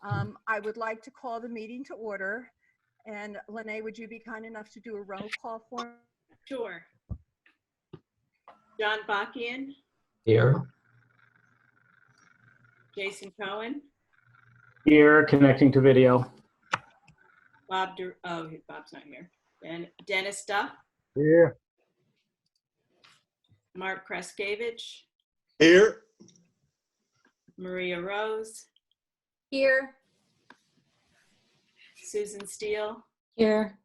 I would like to call the meeting to order. And Lene, would you be kind enough to do a roll call for me? Sure. John Bakian, Here. Jason Cohen, Here, connecting to video. Bob's not here. And Dennis Duff, Here. Mark Kreskevich, Here. Maria Rose, Here. Susan Steele, Here.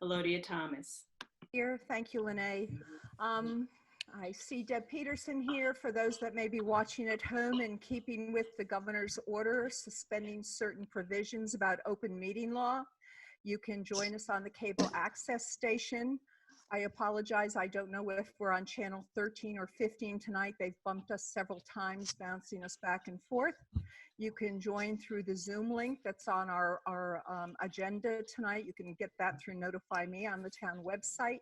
Elodia Thomas. Here, thank you, Lene. I see Deb Peterson here. For those that may be watching at home, in keeping with the governor's order suspending certain provisions about open meeting law, you can join us on the cable access station. I apologize, I don't know if we're on channel 13 or 15 tonight. They've bumped us several times, bouncing us back and forth. You can join through the Zoom link that's on our agenda tonight. You can get that through Notify Me on the town website.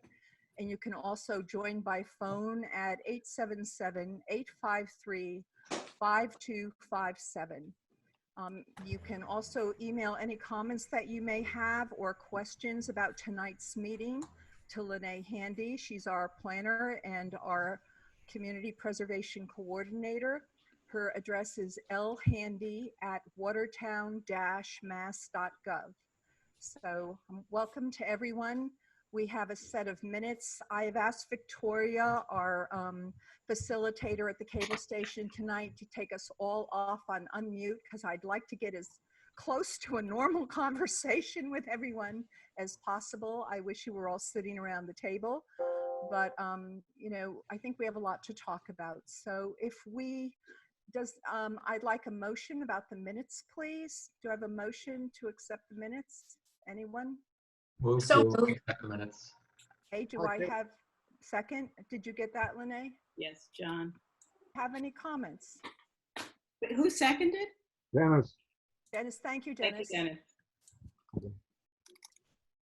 And you can also join by phone at 877-853-5257. You can also email any comments that you may have or questions about tonight's meeting to Lene Handy. She's our planner and our community preservation coordinator. Her address is lhandy@watertown-mass.gov. So welcome to everyone. We have a set of minutes. I have asked Victoria, our facilitator at the cable station tonight, to take us all off on unmute because I'd like to get as close to a normal conversation with everyone as possible. I wish you were all sitting around the table, but you know, I think we have a lot to talk about. So if we, I'd like a motion about the minutes, please. Do I have a motion to accept the minutes? Anyone? Move So to accept the minutes. Hey, do I have second? Did you get that, Lene? Yes, John. Have any comments? But who seconded? Dennis. Dennis, thank you, Thank you, Dennis. Dennis.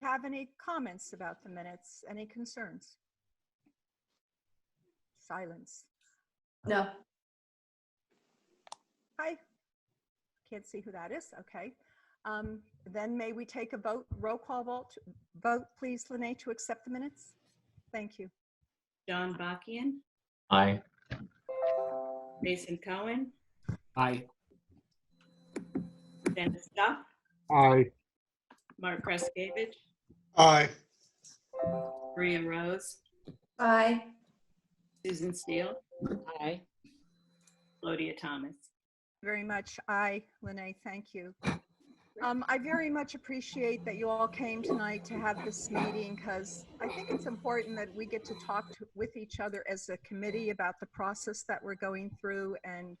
Have any comments about the minutes? Any concerns? Silence. No. Hi. Can't see who that is. Okay. Then may we take a vote, roll call vote, please, Lene, to accept the minutes? Thank you. John Bakian, Aye. Jason Cohen, Aye. Dennis Duff, Aye. Mark Kreskevich, Aye. Maria Rose, Aye. Susan Steele, Aye. Elodia Thomas. Very much. Aye, Lene, thank you. I very much appreciate that you all came tonight to have this meeting because I think it's important that we get to talk with each other as a committee about the process that we're going through. And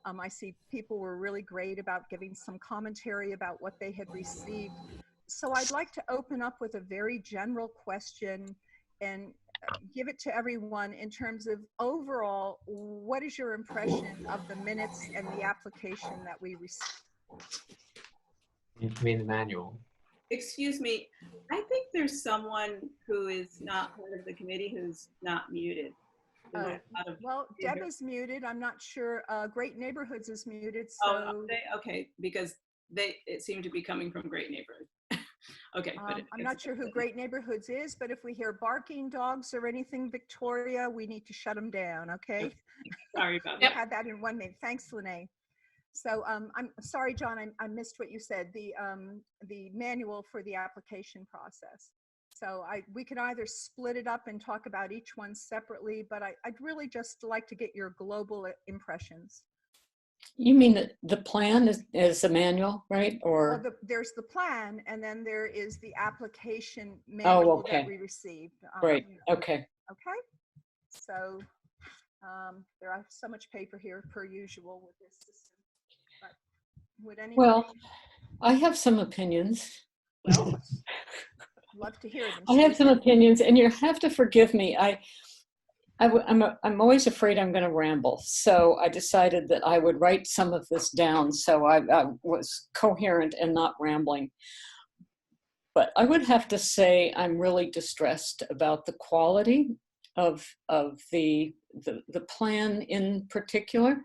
I see people were really great about giving some commentary about what they had received. So I'd like to open up with a very general question and give it to everyone in terms of overall, what is your impression of the minutes and the application that we received? You mean the manual? Excuse me, I think there's someone who is not part of the committee who's not muted. Oh, well, Deb is muted. I'm not sure. Great Neighborhoods is muted. So Oh, okay, because it seemed to be coming from Great Neighborhood. Okay, but I'm not sure who Great Neighborhoods is, but if we hear barking dogs or anything, Victoria, we need to shut them down. Okay. Sorry about We that. had that in 1 minute. Thanks, Lene. So I'm sorry, John, I missed what you said, the manual for the application process. So we could either split it up and talk about each one separately, but I'd really just like to get your global impressions. You mean that the plan is a manual, right? Or Well, there's the plan, and then there is the application manual okay. that we received. right, okay. Okay. So there are so much paper here per usual with this system. But would anybody? Well, I have some opinions. Well, love to hear them. I have some Susan. opinions, and you have to forgive me. I'm always afraid I'm going to ramble, so I decided that I would write some of this down so I was coherent and not rambling. But I would have to say I'm really distressed about the quality of the plan in particular.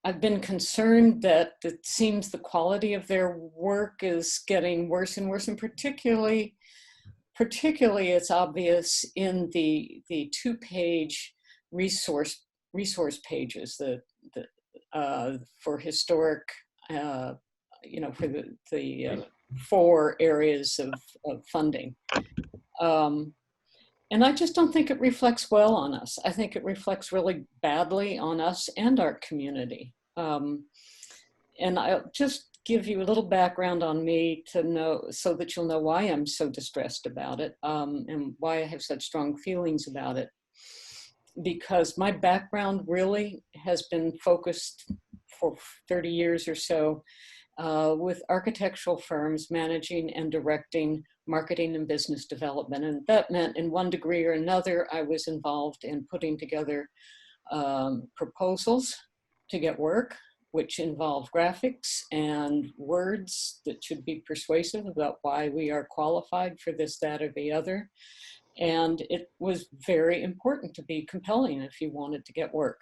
I've been concerned that it seems the quality of their work is getting worse and worse, and particularly it's obvious in the 2-page resource pages for historic, for the 4 areas of funding. And I just don't think it reflects well on us. I think it reflects really badly on us and our community. And I'll just give you a little background on me to know, so that you'll know why I'm so distressed about it, and why I have such strong feelings about it. Because my background really has been focused for 30 years or so with architectural firms managing and directing marketing and business development. And that meant in one degree or another, I was involved in putting together proposals to get work, which involve graphics and words that should be persuasive about why we are qualified for this, that, or the other. And it was very important to be compelling if you wanted to get work.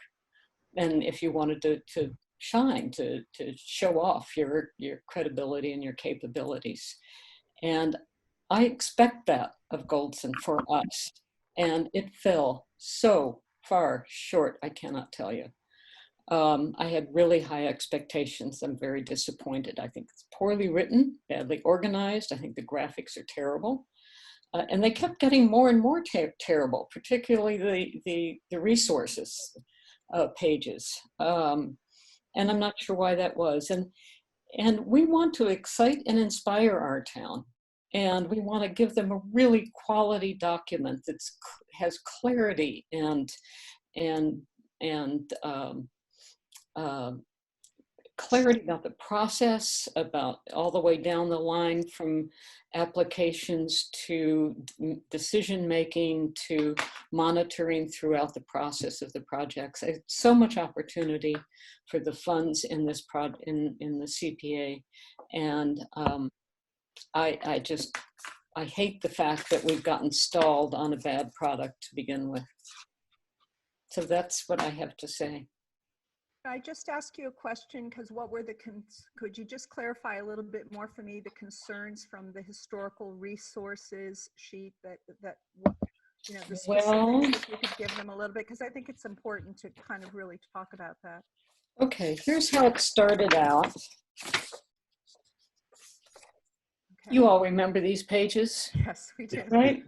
And if you wanted to shine, to show off your credibility and your capabilities. And I expect that of Goldson for us. And it fell so far short, I cannot tell you. I had really high expectations. I'm very disappointed. I think it's poorly written, badly organized. I think the graphics are terrible. And they kept getting more and more terrible, particularly the resources pages. And I'm not sure why that was. And we want to excite and inspire our town. And we want to give them a really quality document that has clarity and clarity about the process, about all the way down the line from applications to decision-making to monitoring throughout the process of the projects. So much opportunity for the funds in this in the CPA. And I hate the fact that we've gotten stalled on a bad product to begin with. So that's what I have to say. I just ask you a question, because what were could you just clarify a little bit more for me, the concerns from the historical resources sheet that the specifics, if you could give them a little bit, because I think it's important to kind of really talk about that. Okay, here's how it started out. Okay. You all remember these pages? Yes, we do. Right?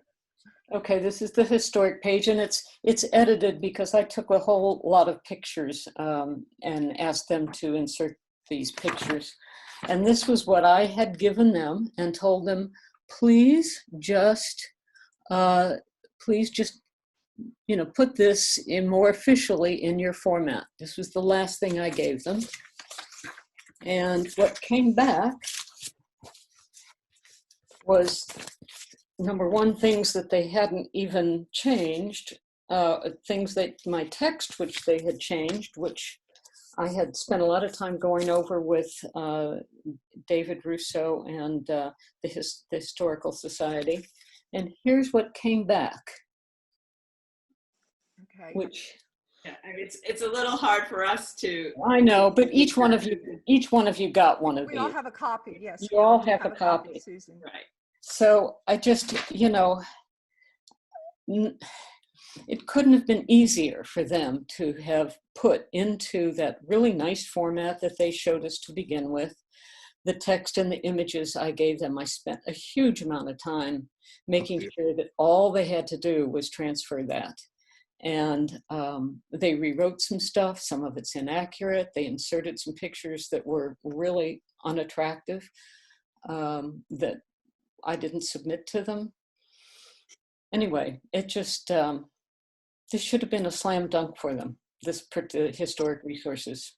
Okay, this is the historic page, and it's edited because I took a whole lot of pictures and asked them to insert these pictures. And this was what I had given them and told them, please just put this in more officially in your format. This was the last thing I gave them. And what came back was, number one, things that they hadn't even changed, things that my text, which they had changed, which I had spent a lot of time going over with David Rousseau and the Historical Society. And here's what came back. Okay. Which, yeah, I mean, it's a little hard for us to. I know, but each one of you got one of these. We all have a copy, yes. You all have a copy. Susan. Right. So I just, it couldn't have been easier for them to have put into that really nice format that they showed us to begin with, the text and the images I gave them. I spent a huge amount of time making sure that all they had to do was transfer that. And they rewrote some stuff. Some of it's inaccurate. They inserted some pictures that were really unattractive that I didn't submit to them. Anyway, it just, this should have been a slam dunk for them, this historic resources.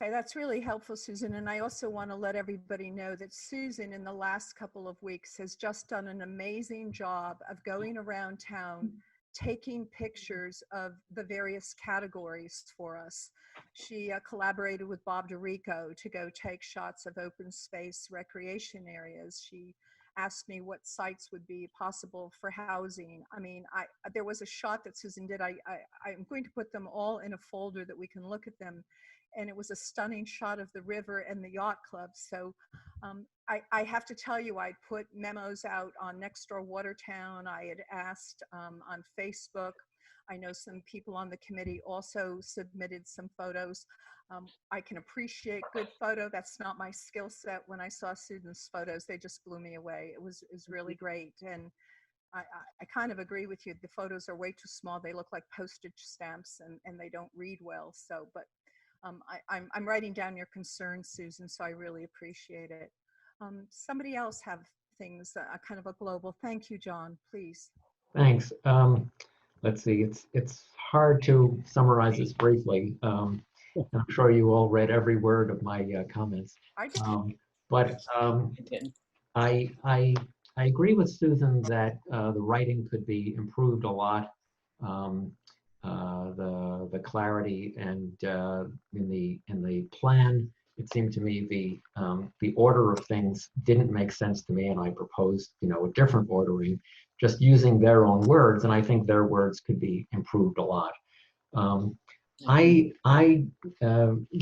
Okay, that's really helpful, Susan. And I also want to let everybody know that Susan, in the last couple of weeks, has just done an amazing job of going around town, taking pictures of the various categories for us. She collaborated with Bob DeRico to go take shots of open space recreation areas. She asked me what sites would be possible for housing. I mean, there was a shot that Susan did. I'm going to put them all in a folder that we can look at them. And it was a stunning shot of the river and the yacht club. So I have to tell you, I put memos out on Nextdoor Watertown. I had asked on Facebook. I know some people on the committee also submitted some photos. I can appreciate good photo. That's not my skill set. When I saw Susan's photos, they just blew me away. It was really great. And I kind of agree with you. The photos are way too small. They look like postage stamps and they don't read well. So, but I'm writing down your concerns, Susan, so I really appreciate it. Somebody else have things, kind of a global. Thank you, John, please. Thanks. Let's see, it's hard to summarize this briefly. I'm sure you all read every word of my comments. I did. But I agree with Susan that the writing could be improved a lot. The clarity and in the plan, it seemed to me the order of things didn't make sense to me, and I proposed a different ordering, just using their own words, and I think their words could be improved a lot. I felt I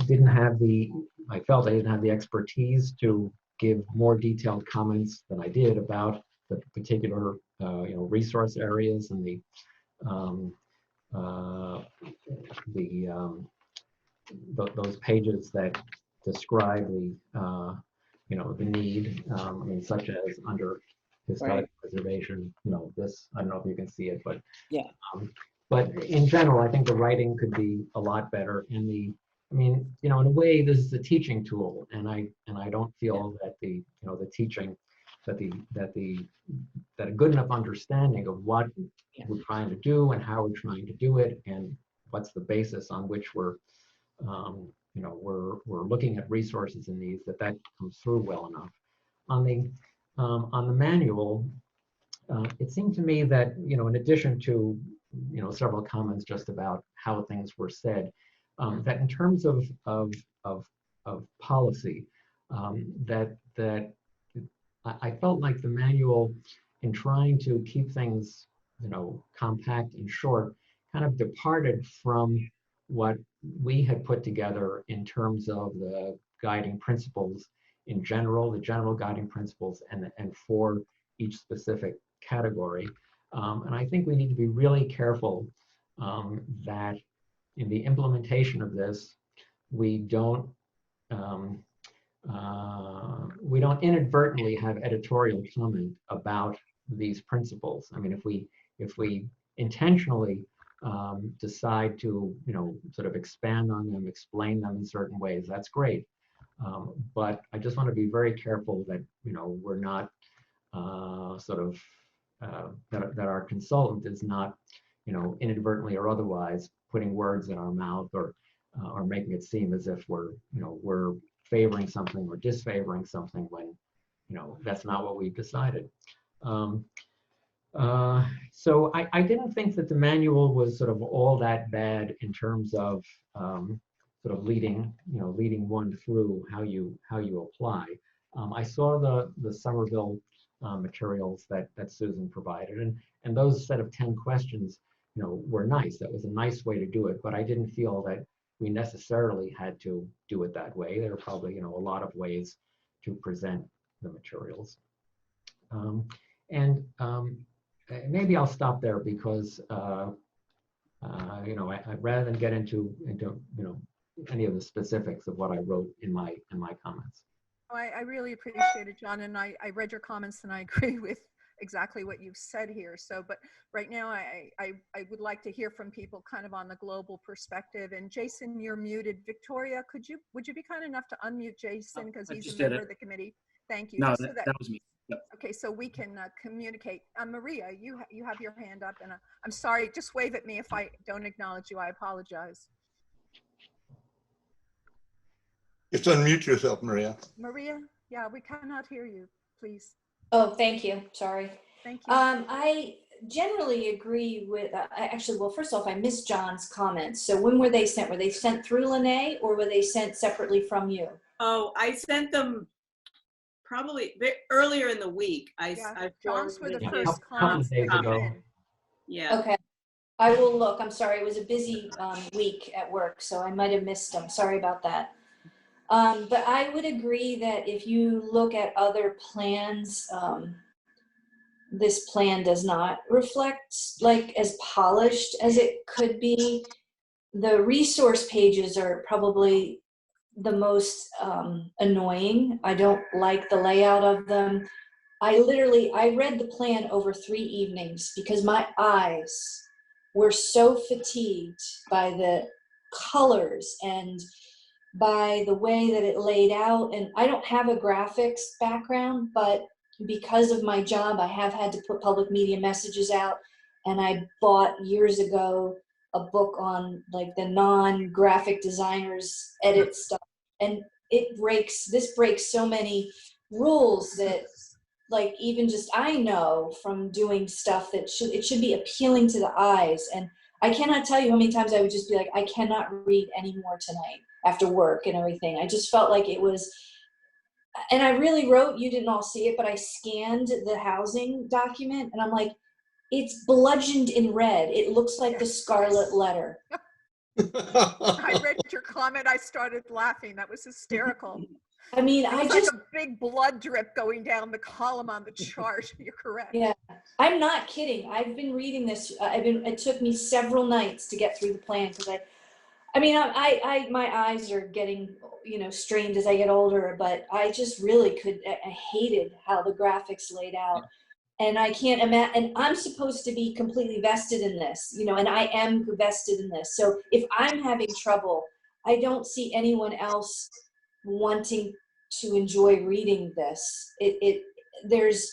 didn't have the expertise to give more detailed comments than I did about the particular resource areas and those pages that describe the need, I mean, such as under historic preservation, this, I don't know if you can see it, but yeah. But in general, I think the writing could be a lot better. And in a way, this is a teaching tool, and I don't feel that the teaching, that a good enough understanding of what we're trying to do and how we're trying to do it, and what's the basis on which we're looking at resources and needs, that comes through well enough. On the manual, it seemed to me that in addition to several comments just about how things were said, that in terms of policy, that I felt like the manual, in trying to keep things compact and short, kind of departed from what we had put together in terms of the guiding principles in general, the general guiding principles, and for each specific category. And I think we need to be really careful that in the implementation of this, we don't inadvertently have editorial comment about these principles. I mean, if we intentionally decide to sort of expand on them, explain them in certain ways, that's great. But I just want to be very careful that we're not that our consultant is not inadvertently or otherwise putting words in our mouth or making it seem as if we're favoring something or disfavoring something when that's not what we've decided. So I didn't think that the manual was sort of all that bad in terms of sort of leading one through how you apply. I saw the Somerville materials that Susan provided, and those set of 10 questions were nice. That was a nice way to do it, but I didn't feel that we necessarily had to do it that way. There are probably a lot of ways to present the materials. Maybe I'll stop there because rather than get into any of the specifics of what I wrote in my comments. I really appreciate it, John, and I read your comments and I agree with exactly what you've said here. So, but right now I would like to hear from people kind of on the global perspective. And Jason, you're muted. Victoria, would you be kind enough to unmute Jason, because he's a member of the committee? Thank you. No, that was me. Yep. Okay, so we can communicate. Maria, you have your hand up, and I'm sorry, just wave at me if I don't acknowledge you. I apologize. Just unmute yourself, Maria. Maria, yeah, we cannot hear you, please. Oh, thank you. Sorry. Thank you. I generally agree with, actually, well, first off, I missed John's comments. So when were they sent? Were they sent through Lene or were they sent separately from you? Oh, I sent them probably earlier in the week. Yeah, I John's were the forwarded Yeah, his first couple comments of days to come ago. in. Yeah. Okay, I will look. I'm sorry, it was a busy week at work, so I might have missed them. Sorry about that. But I would agree that if you look at other plans, this plan does not reflect like as polished as it could be. The resource pages are probably the most annoying. I don't like the layout of them. I read the plan over 3 evenings because my eyes were so fatigued by the colors and by the way that it laid out. And I don't have a graphics background, but because of my job, I have had to put public media messages out. And I bought years ago a book on like the non-graphic designers edit stuff. And this breaks so many rules that like even just I know from doing stuff that it should be appealing to the eyes. And I cannot tell you how many times I would just be like, I cannot read anymore tonight after work and everything. I just felt like it was, and I really wrote, you didn't all see it, but I scanned the housing document and I'm like, it's bludgeoned in red. It looks like the Scarlet Letter. I read your comment. I started laughing. That was hysterical. I mean, It was like a big blood drip going down the column on the chart. You're correct. Yeah, I'm not kidding. I've been reading this. It took me several nights to get through the plan because my eyes are getting, strained as I get older, but I just really I hated how the graphics laid out. And I can't imagine, and I'm supposed to be completely vested in this, and I am vested in this. So if I'm having trouble, I don't see anyone else wanting to enjoy reading this. There's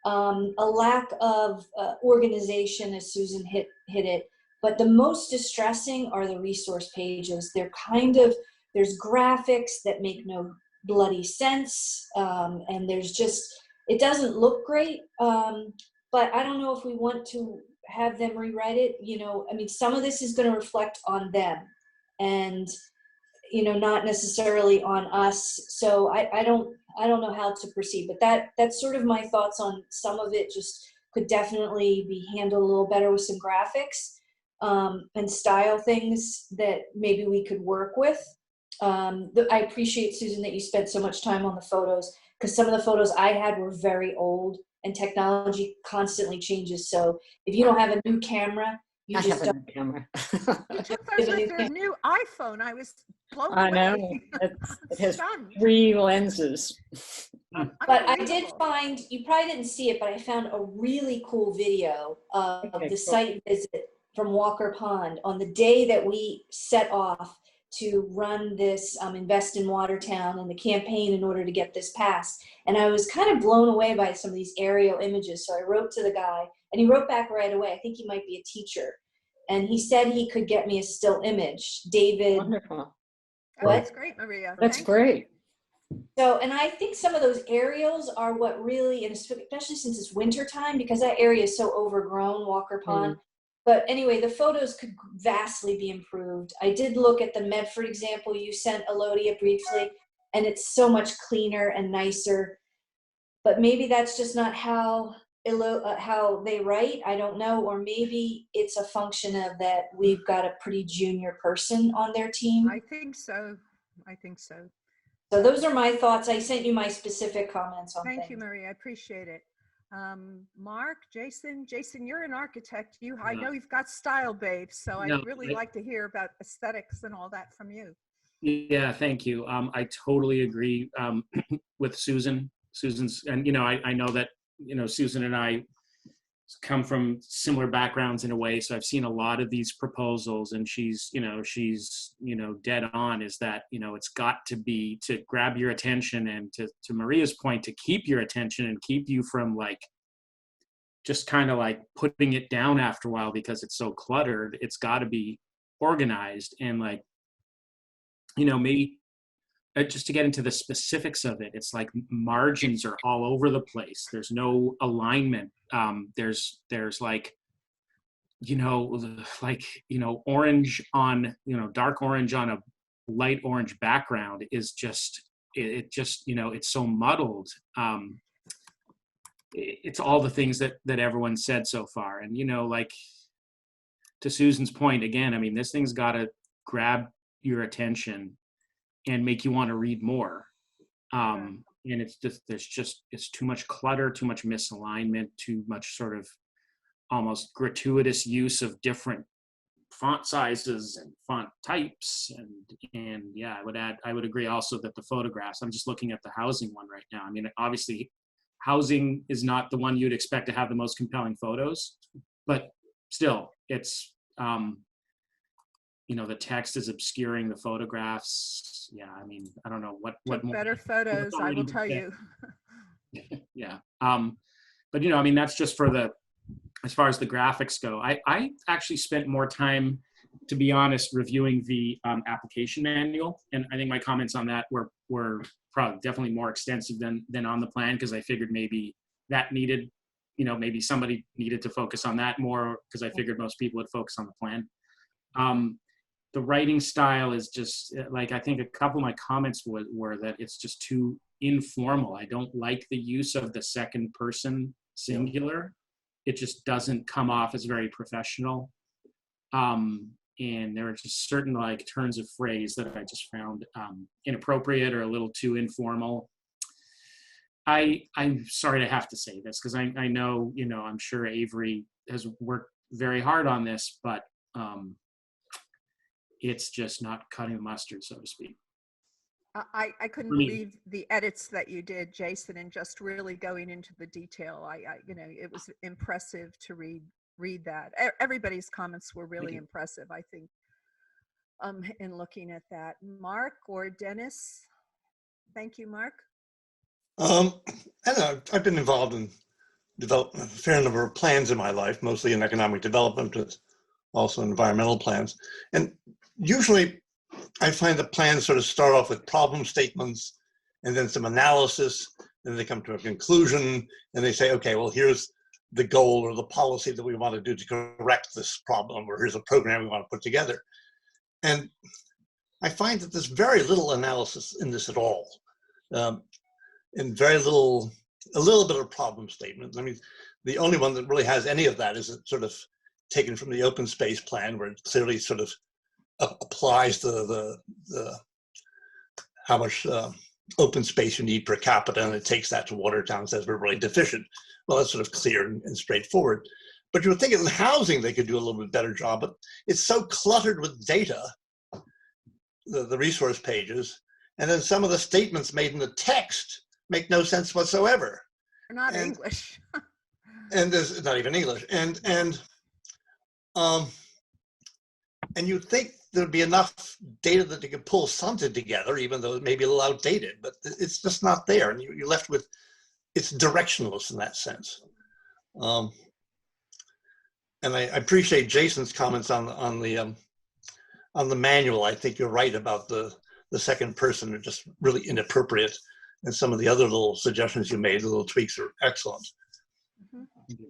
a lack of organization, as Susan hit it. But the most distressing are the resource pages. There's graphics that make no bloody sense, and it doesn't look great. But I don't know if we want to have them rewrite it. Some of this is going to reflect on them, and not necessarily on us. So I don't know how to proceed, but that's sort of my thoughts on some of it. Just could definitely be handled a little better with some graphics, and style things that maybe we could work with. I appreciate, Susan, that you spent so much time on the photos because some of the photos I had were very old and technology constantly changes. So if you don't have a new camera, I have a new camera. You took those with your new iPhone. I was blown away. I know. It has Stunned. 3 lenses. But I did find, you probably didn't see it, but I found a really cool video of the site visit from Walker Pond on the day that we set off to run this Invest in Watertown and the campaign in order to get this passed. And I was kind of blown away by some of these aerial images. So I wrote to the guy and he wrote back right away. I think he might be a teacher. And he said he could get me a still image. David. Wonderful. Oh, that's great, Maria. That's great. So, and I think some of those aerials are what really, and especially since it's winter time, because that area is so overgrown, Walker Pond. But anyway, the photos could vastly be improved. I did look at the Medford example you sent, Elodia, briefly, and it's so much cleaner and nicer. But maybe that's just not how they write. I don't know. Or maybe it's a function of that we've got a pretty junior person on their team. I think so. So those are my thoughts. I sent you my specific comments on Thank things. you, Maria. I appreciate it. Mark, Jason, you're an architect. I know you've got style, babe. So I'd really like to hear about aesthetics and all that from you. Yeah, thank you. I totally agree with Susan. And I know that Susan and I come from similar backgrounds in a way, so I've seen a lot of these proposals, and she's dead on. Is that it's got to be to grab your attention, and to Maria's point, to keep your attention and keep you from just kind of putting it down after a while because it's so cluttered. It's got to be organized and maybe just to get into the specifics of it, it's like margins are all over the place. There's no alignment. There's orange on, dark orange on a light orange background is just it just, it's so muddled. It's all the things that everyone said so far. And, like to Susan's point, again, I mean, this thing's got to grab your attention and make you want to read more. And it's too much clutter, too much misalignment, too much sort of almost gratuitous use of different font sizes and font types. And yeah, I would agree also that the photographs, I'm just looking at the housing one right now. I mean, obviously housing is not the one you'd expect to have the most compelling photos, but still it's, the text is obscuring the photographs. Yeah, I mean, I don't know what more. Better photos, I will tell you. Yeah. But, I mean, that's just for as far as the graphics go. I actually spent more time, to be honest, reviewing the application manual. And I think my comments on that were probably definitely more extensive than on the plan, because I figured maybe that needed, maybe somebody needed to focus on that more, because I figured most people would focus on the plan. The writing style is just like, I think a couple of my comments were that it's just too informal. I don't like the use of the second person singular. It just doesn't come off as very professional. And there are just certain like turns of phrase that I just found inappropriate or a little too informal. I'm sorry to have to say this, because I know, I'm sure Avery has worked very hard on this, but it's just not cutting the mustard, so to speak. I couldn't believe the edits that you did, Jason, and just really going into the detail. It was impressive to read that. Everybody's comments were really impressive, I think, in looking at that. Mark or Dennis? Thank you, Mark. I don't know, I've been involved in developing a fair number of plans in my life, mostly in economic development, but also environmental plans. And usually I find the plans sort of start off with problem statements and then some analysis, and they come to a conclusion and they say, okay, well, here's the goal or the policy that we want to do to correct this problem, or here's a program we want to put together. And I find that there's very little analysis in this at all. And a little bit of problem statements. I mean, the only one that really has any of that is sort of taken from the open space plan, where it clearly sort of applies the how much open space you need per capita, and it takes that to Watertown and says we're really deficient. Well, that's sort of clear and straightforward. But you would think in housing they could do a little bit better job, but it's so cluttered with data, the resource pages, and then some of the statements made in the text make no sense whatsoever. They're not English. And there's not even English. And you'd think there'd be enough data that they could pull something together, even though it may be a little outdated, but it's just not there. And you're left with, it's directionless in that sense. And I appreciate Jason's comments on the manual. I think you're right about the second person are just really inappropriate. And some of the other little suggestions you made, the little tweaks, are excellent. Mm-hmm.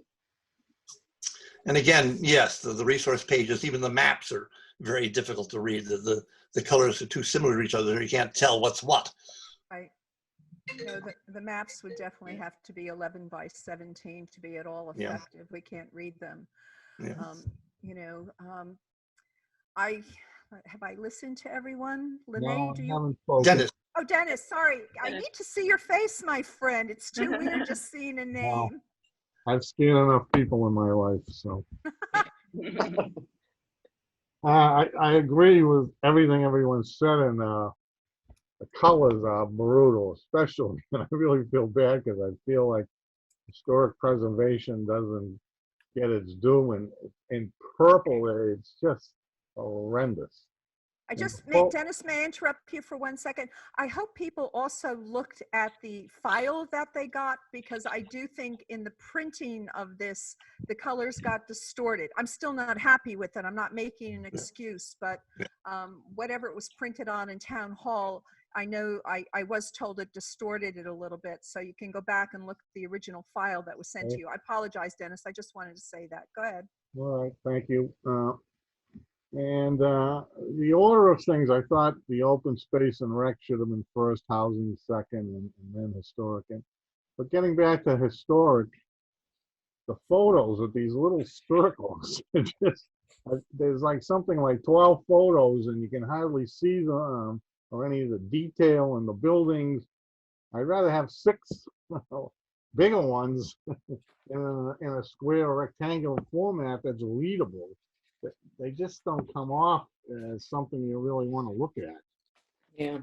And again, yes, the resource pages, even the maps are very difficult to read. The colors are too similar to each other. You can't tell what's what. Right. The maps would definitely have to be 11 by 17 to be at all effective. Yeah. We can't read them. Yeah. Have I listened to everyone? Lene, do you? Dennis. Oh, Dennis, sorry. I need to see your face, my friend. It's too weird just seeing a name. Well, I've seen enough people in my life, so. I agree with everything everyone said, and the colors are brutal, especially. And I really feel bad because I feel like historic preservation doesn't get its due, and in purple, it's just horrendous. Dennis, may I interrupt you for 1 second? I hope people also looked at the file that they got, because I do think in the printing of this, the colors got distorted. I'm still not happy with it. I'm not making an excuse, but whatever it was printed on in town hall, I know I was told it distorted it a little bit. So you can go back and look at the original file that was sent to you. I apologize, Dennis. I just wanted to say that. Go ahead. All right, thank you. And the order of things, I thought the open space and rec should have been first, housing second, and then historic. But getting back to historic, the photos of these little circles, there's like something like 12 photos, and you can hardly see them or any of the detail in the buildings. I'd rather have 6 bigger ones in a square or rectangular format that's readable. They just don't come off as something you really want to look at. Yeah.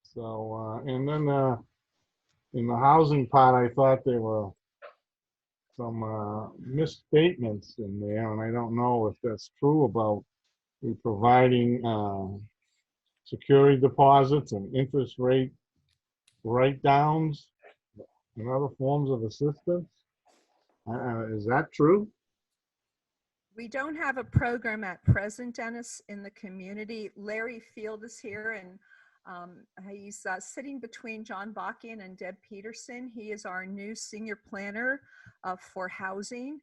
So, and then in the housing part, I thought there were some misstatements in there, and I don't know if that's true about providing security deposits and interest rate write-downs and other forms of assistance. Is that true? We don't have a program at present, Dennis, in the community. Larry Field is here, and he's sitting between John Bakian and Deb Peterson. He is our new senior planner for housing.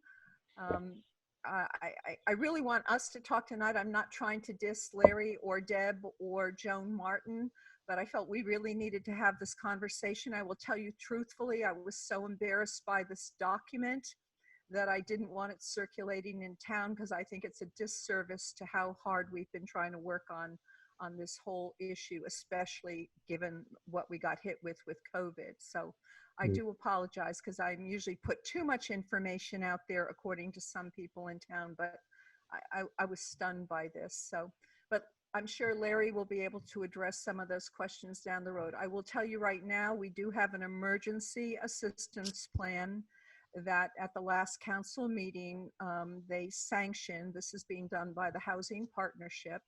I really want us to talk tonight. I'm not trying to diss Larry or Deb or Joan Martin, but I felt we really needed to have this conversation. I will tell you truthfully, I was so embarrassed by this document that I didn't want it circulating in town, because I think it's a disservice to how hard we've been trying to work on this whole issue, especially given what we got hit with COVID. So I do apologize, because I usually put too much information out there according to some people in town, but I was stunned by this. So, but I'm sure Larry will be able to address some of those questions down the road. I will tell you right now, we do have an emergency assistance plan that at the last council meeting, they sanctioned. This is being done by the Housing Partnership.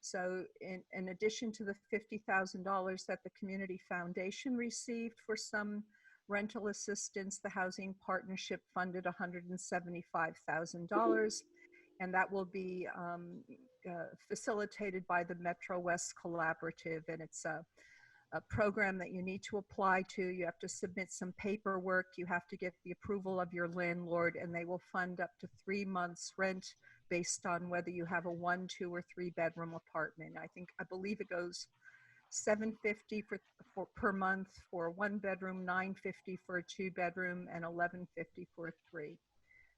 So in addition to the $50,000 that the Community Foundation received for some rental assistance, the Housing Partnership funded $175,000, and that will be facilitated by the Metro West Collaborative, and it's a program that you need to apply to. You have to submit some paperwork. You have to get the approval of your landlord, and they will fund up to 3 months rent based on whether you have a 1, 2, or 3 bedroom apartment. I believe it goes $750 per month for a 1 bedroom, $950 for a 2 bedroom, and $1150 for a 3.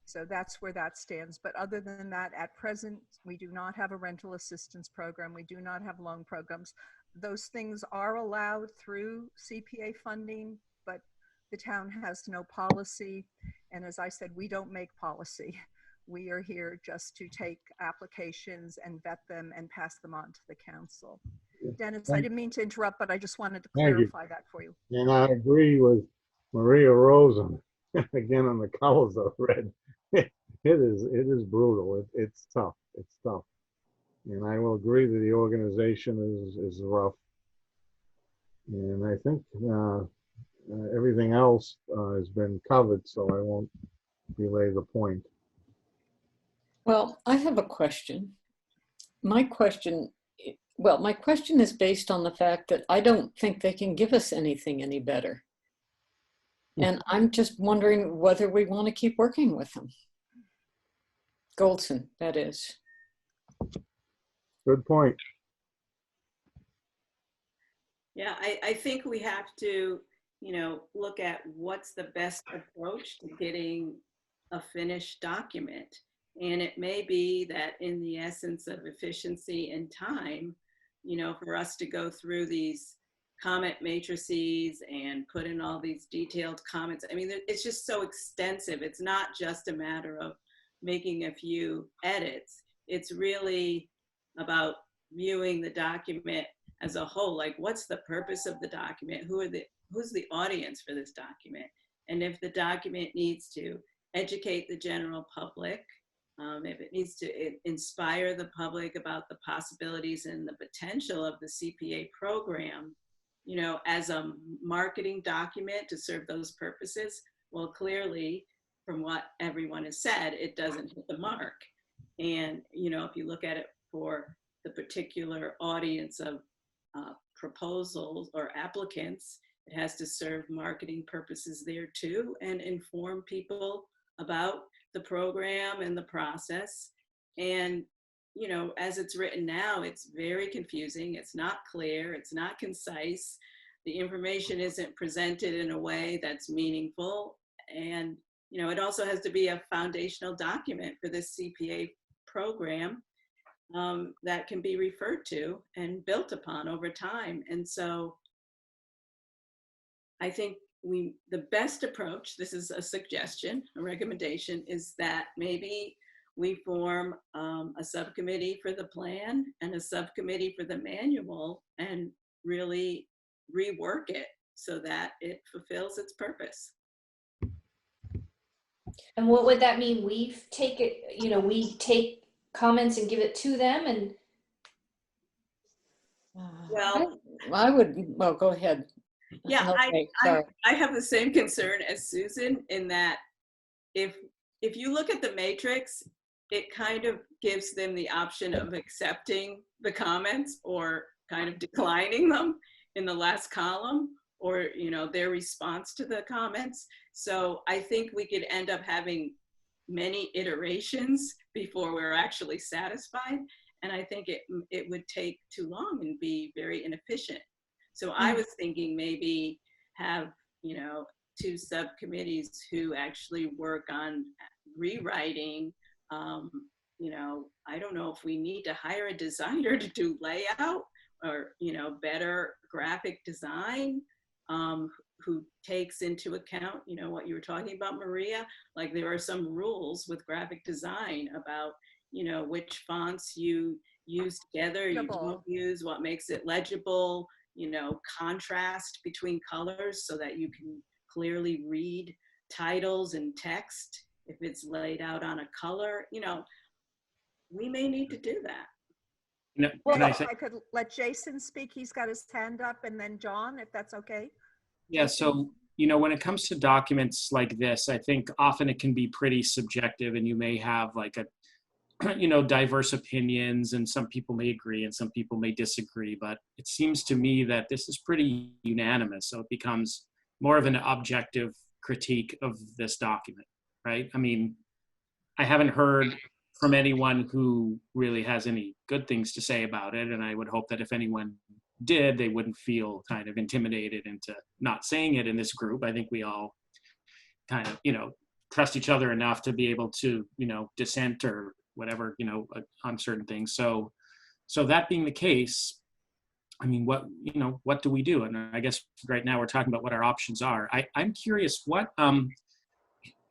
So that's where that stands. But other than that, at present, we do not have a rental assistance program. We do not have loan programs. Those things are allowed through CPA funding, but the town has no policy. And as I said, we don't make policy. We are here just to take applications and vet them and pass them on to the council. Dennis, I didn't mean to interrupt, but I just wanted to clarify that for you. And I agree with Maria Rosen again on the colors of red. It is brutal. It's tough. It's tough. And I will agree that the organization is rough. And I think everything else has been covered, so I won't belay the point. Well, I have a question. My question is based on the fact that I don't think they can give us anything any better. And I'm just wondering whether we want to keep working with them. Goldson, that is. Good point. Yeah, I think we have to, look at what's the best approach to getting a finished document. And it may be that in the essence of efficiency and time, for us to go through these comment matrices and put in all these detailed comments. I mean, it's just so extensive. It's not just a matter of making a few edits. It's really about viewing the document as a whole. Like, what's the purpose of the document? Who's the audience for this document? And if the document needs to educate the general public, if it needs to inspire the public about the possibilities and the potential of the CPA program, as a marketing document to serve those purposes, well, clearly, from what everyone has said, it doesn't hit the mark. And, if you look at it for the particular audience of proposals or applicants, it has to serve marketing purposes there too, and inform people about the program and the process. And you know, as it's written now, it's very confusing. It's not clear. It's not concise. The information isn't presented in a way that's meaningful. And, you know, it also has to be a foundational document for this CPA program that can be referred to and built upon over time. And so I think the best approach, this is a suggestion, a recommendation, is that maybe we form a subcommittee for the plan and a subcommittee for the manual and really rework it so that it fulfills its purpose. And what would that mean? We take it, you know, we take comments and give it to them and. Well, I would, well, go ahead. yeah, Okay, sorry. I have the same concern as Susan in that if you look at the matrix, it kind of gives them the option of accepting the comments or kind of declining them in the last column, or, you know, their response to the comments. So I think we could end up having many iterations before we're actually satisfied. And I think it would take too long and be very inefficient. So I was thinking maybe have, you know, 2 subcommittees who actually work on rewriting. You know, I don't know if we need to hire a designer to do layout or, you know, better graphic design, who takes into account, you know, what you were talking about, Maria. Like there are some rules with graphic design about, you know, which fonts you use together, you don't use, what makes it legible, you know, contrast between colors so that you can clearly read titles and text if it's laid out on a color. You know, we may need to do that. You know, Well, can I if say? I could let Jason speak, he's got his hand up, and then John, if that's okay. Yeah, so, you know, when it comes to documents like this, I think often it can be pretty subjective, and you may have like a, you know, diverse opinions, and some people may agree and some people may disagree, but it seems to me that this is pretty unanimous. So it becomes more of an objective critique of this document, right? I mean, I haven't heard from anyone who really has any good things to say about it, and I would hope that if anyone did, they wouldn't feel kind of intimidated into not saying it in this group. I think we all kind of, you know, trust each other enough to be able to, you know, dissent or whatever, you know, on certain things. So that being the case, I mean, what, you know, what do we do? And I guess right now we're talking about what our options are. I'm curious, what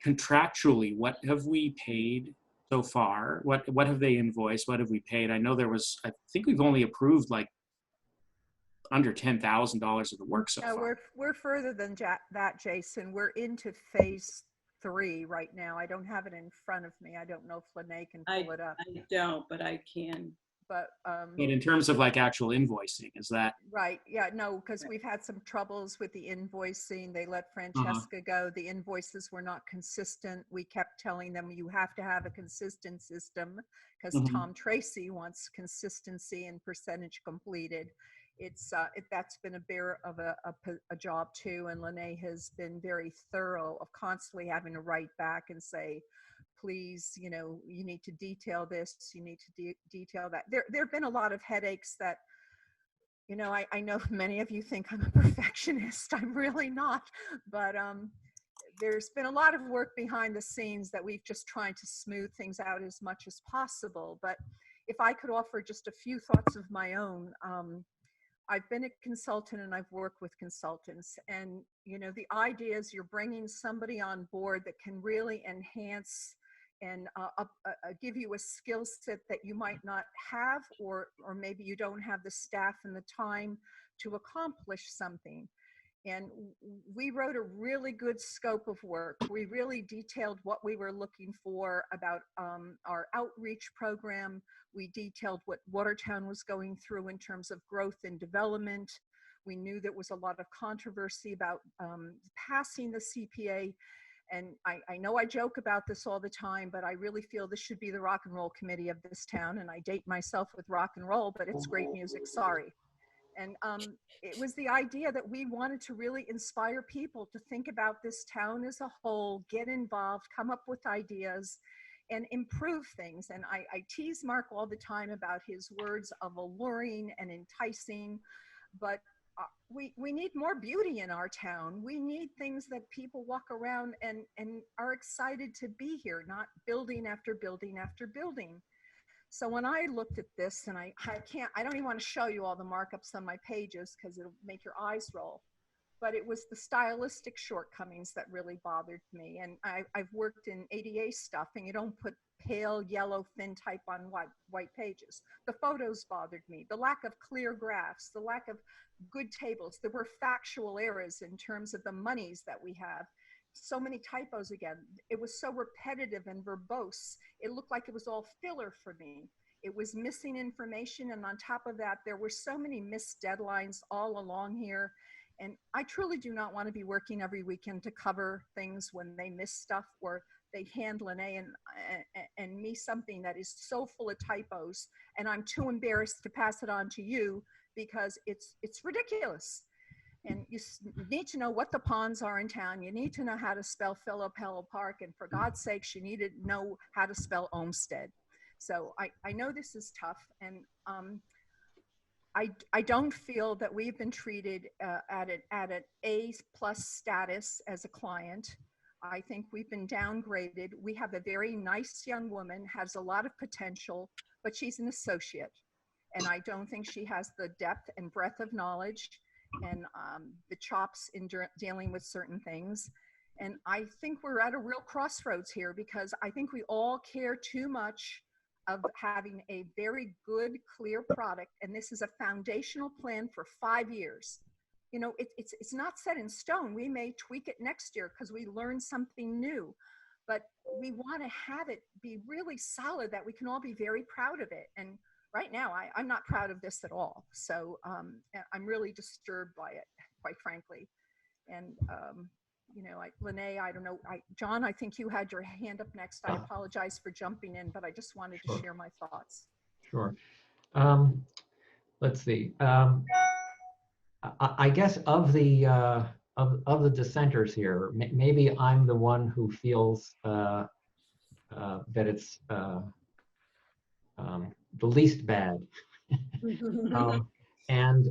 contractually, what have we paid so far? What have they invoiced? What have we paid? I know there was, I think we've only approved like under $10,000 of the work so No, far. we're further than that, Jason. We're into phase 3 right now. I don't have it in front of me. I don't know if Lene can pull it up. I don't, but I can. But in terms of like actual invoicing, is that? right, yeah, no, because we've had some troubles with the invoicing. They let Francesca go. The invoices were not consistent. We kept telling them you have to have a consistent system because Tom Tracy wants consistency and percentage completed. It's that's been a bear of a job too, and Lene has been very thorough of constantly having to write back and say, please, you know, you need to detail this, you need to detail that. There have been a lot of headaches that, you know, I know many of you think I'm a perfectionist. I'm really not, but there's been a lot of work behind the scenes that we've just tried to smooth things out as much as possible. But if I could offer just a few thoughts of my own, I've been a consultant and I've worked with consultants, and, you know, the idea is you're bringing somebody on board that can really enhance and give you a skill set that you might not have, or maybe you don't have the staff and the time to accomplish something. And we wrote a really good scope of work. We really detailed what we were looking for about our outreach program. We detailed what Watertown was going through in terms of growth and development. We knew there was a lot of controversy about passing the CPA. And I know I joke about this all the time, but I really feel this should be the rock and roll committee of this town. And I date myself with rock and roll, but it's great music, sorry. And it was the idea that we wanted to really inspire people to think about this town as a whole, get involved, come up with ideas. and improve things. And I tease Mark all the time about his words of alluring and enticing, but we need more beauty in our town. We need things that people walk around and are excited to be here, not building after building after building. So when I looked at this, and I don't even want to show you all the markups on my pages because it'll make your eyes roll, but it was the stylistic shortcomings that really bothered me. And I've worked in ADA stuff, and you don't put pale yellow thin type on white pages. The photos bothered me, the lack of clear graphs, the lack of good tables. There were factual errors in terms of the monies that we have. So many typos again. It was so repetitive and verbose. It looked like it was all filler for me. It was missing information, and on top of that, there were so many missed deadlines all along here. And I truly do not want to be working every weekend to cover things when they miss stuff or they hand Lene and me something that is so full of typos, and I'm too embarrassed to pass it on to you because it's ridiculous. And you need to know what the ponds are in town. You need to know how to spell Philip Park, and for God's sakes, you need to know how to spell Olmsted. So I know this is tough, and I don't feel that we've been treated at an A+ status as a client. I think we've been downgraded. We have a very nice young woman, has a lot of potential, but she's an associate. And I don't think she has the depth and breadth of knowledge and the chops in dealing with certain things. And I think we're at a real crossroads here because I think we all care too much of having a very good, clear product. And this is a foundational plan for 5 years. You know, it's not set in stone. We may tweak it next year because we learned something new, but we want to have it be really solid that we can all be very proud of it. And right now, I'm not proud of this at all. So I'm really disturbed by it, quite frankly. And, you know, Lene, I don't know, John, I think you had your hand up next. I apologize for jumping in, but I just wanted to share my thoughts. Sure. Let's see. I guess of the dissenters here, maybe I'm the one who feels that it's the least bad, and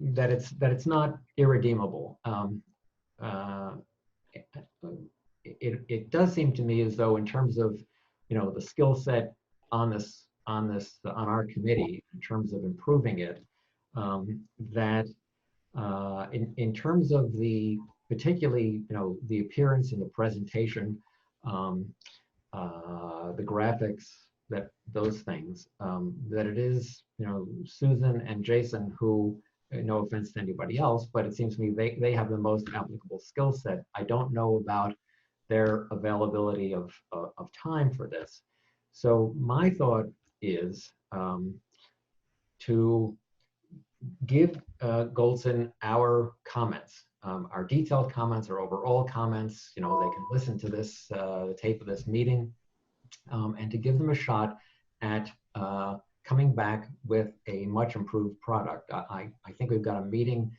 that it's not irredeemable. It does seem to me as though, in terms of, you know, the skill set on our committee, in terms of improving it, that in terms of particularly, you know, the appearance and the presentation, the graphics, those things, that it is, you know, Susan and Jason who, no offense to anybody else, but it seems to me they have the most applicable skill set. I don't know about their availability of time for this. So my thought is to give Goldson our comments, our detailed comments, our overall comments. You know, they can listen to this, the tape of this meeting, and to give them a shot at coming back with a much improved product. I think we've got a meeting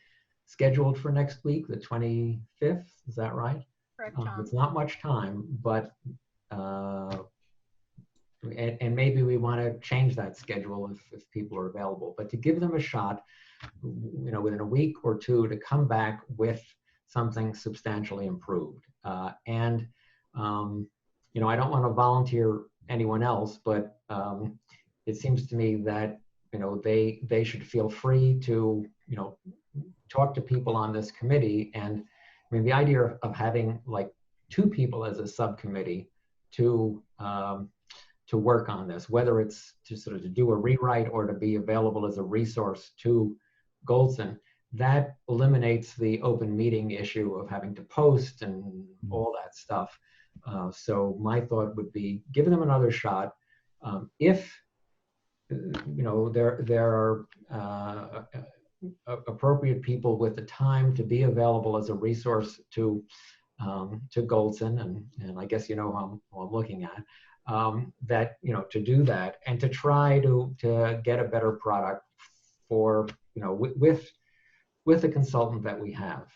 scheduled for next week, the 25th, is that right? Correct, John. It's not much time, but and maybe we want to change that schedule if people are available, but to give them a shot, you know, within a week or two, to come back with something substantially improved. And you know, I don't want to volunteer anyone else, but it seems to me that, you know, they should feel free to, you know, talk to people on this committee. And I mean, the idea of having like 2 people as a subcommittee to work on this, whether it's to sort of to do a rewrite or to be available as a resource to Goldson, that eliminates the open meeting issue of having to post and all that stuff. So my thought would be, give them another shot. If you know, there are appropriate people with the time to be available as a resource to Goldson, and I guess you know who I'm looking at, that, you know, to do that and to try to get a better product for, you know, with the consultant that we have.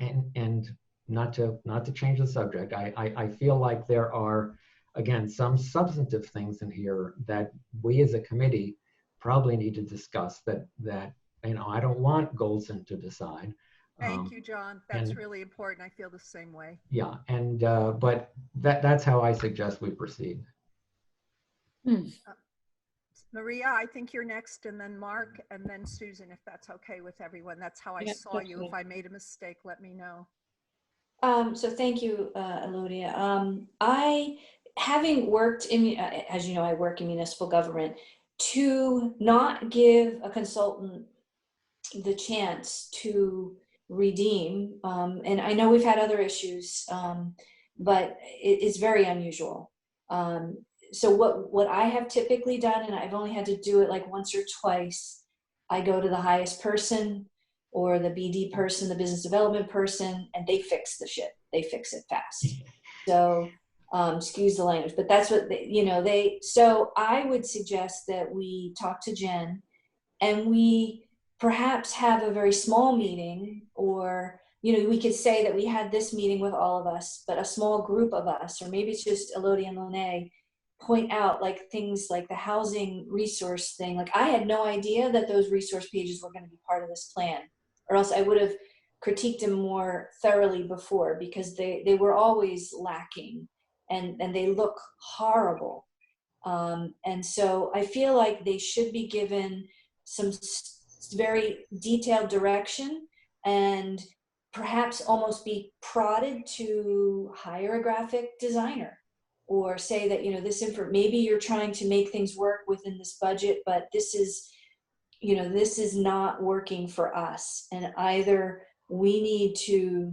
And not to change the subject, I feel like there are, again, some substantive things in here that we as a committee probably need to discuss that I don't want Goldson to decide. Thank you, John. That's and- really important. I feel the same way. Yeah, and but that's how I suggest we proceed. Maria, I think you're next, and then Mark, and then Susan, if that's okay with everyone. That's how I Yeah, saw that's you. fine. If I made a mistake, let me know. So thank you, Elodia. I, having worked in, as you know, I work in municipal government, to not give a consultant the chance to redeem, and I know we've had other issues, but it is very unusual. So what I have typically done, and I've only had to do it like once or twice, I go to the highest person or the BD person, the business development person, and they fix the shit. They fix it fast. So excuse the language, but that's what so I would suggest that we talk to Jen and we perhaps have a very small meeting, or we could say that we had this meeting with all of us, but a small group of us, or maybe it's just Elodie and Lene, point out like things like the housing resource thing. Like I had no idea that those resource pages were going to be part of this plan, or else I would have critiqued them more thoroughly before, because they were always lacking and they look horrible. And so I feel like they should be given some very detailed direction, and perhaps almost be prodded to hire a graphic designer, or say that, maybe you're trying to make things work within this budget, but this is not working for us. And either we need to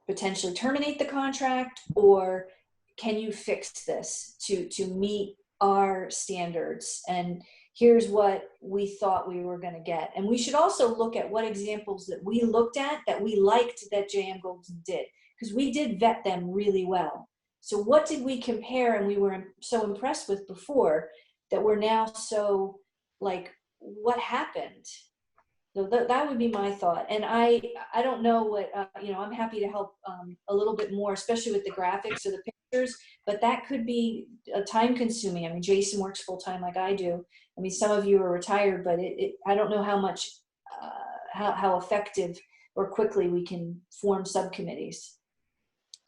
potentially terminate the contract, or can you fix this to meet our standards? And here's what we thought we were going to get. And we should also look at what examples that we looked at that we liked that J.M. Goldson did, because we did vet them really well. So what did we compare and we were so impressed with before that we're now so like, what happened? So that would be my thought. And I don't know what, I'm happy to help a little bit more, especially with the graphics or the pictures, but that could be time consuming. I mean, Jason works full time like I do. I mean, some of you are retired, but I don't know how much, how effective or quickly we can form subcommittees.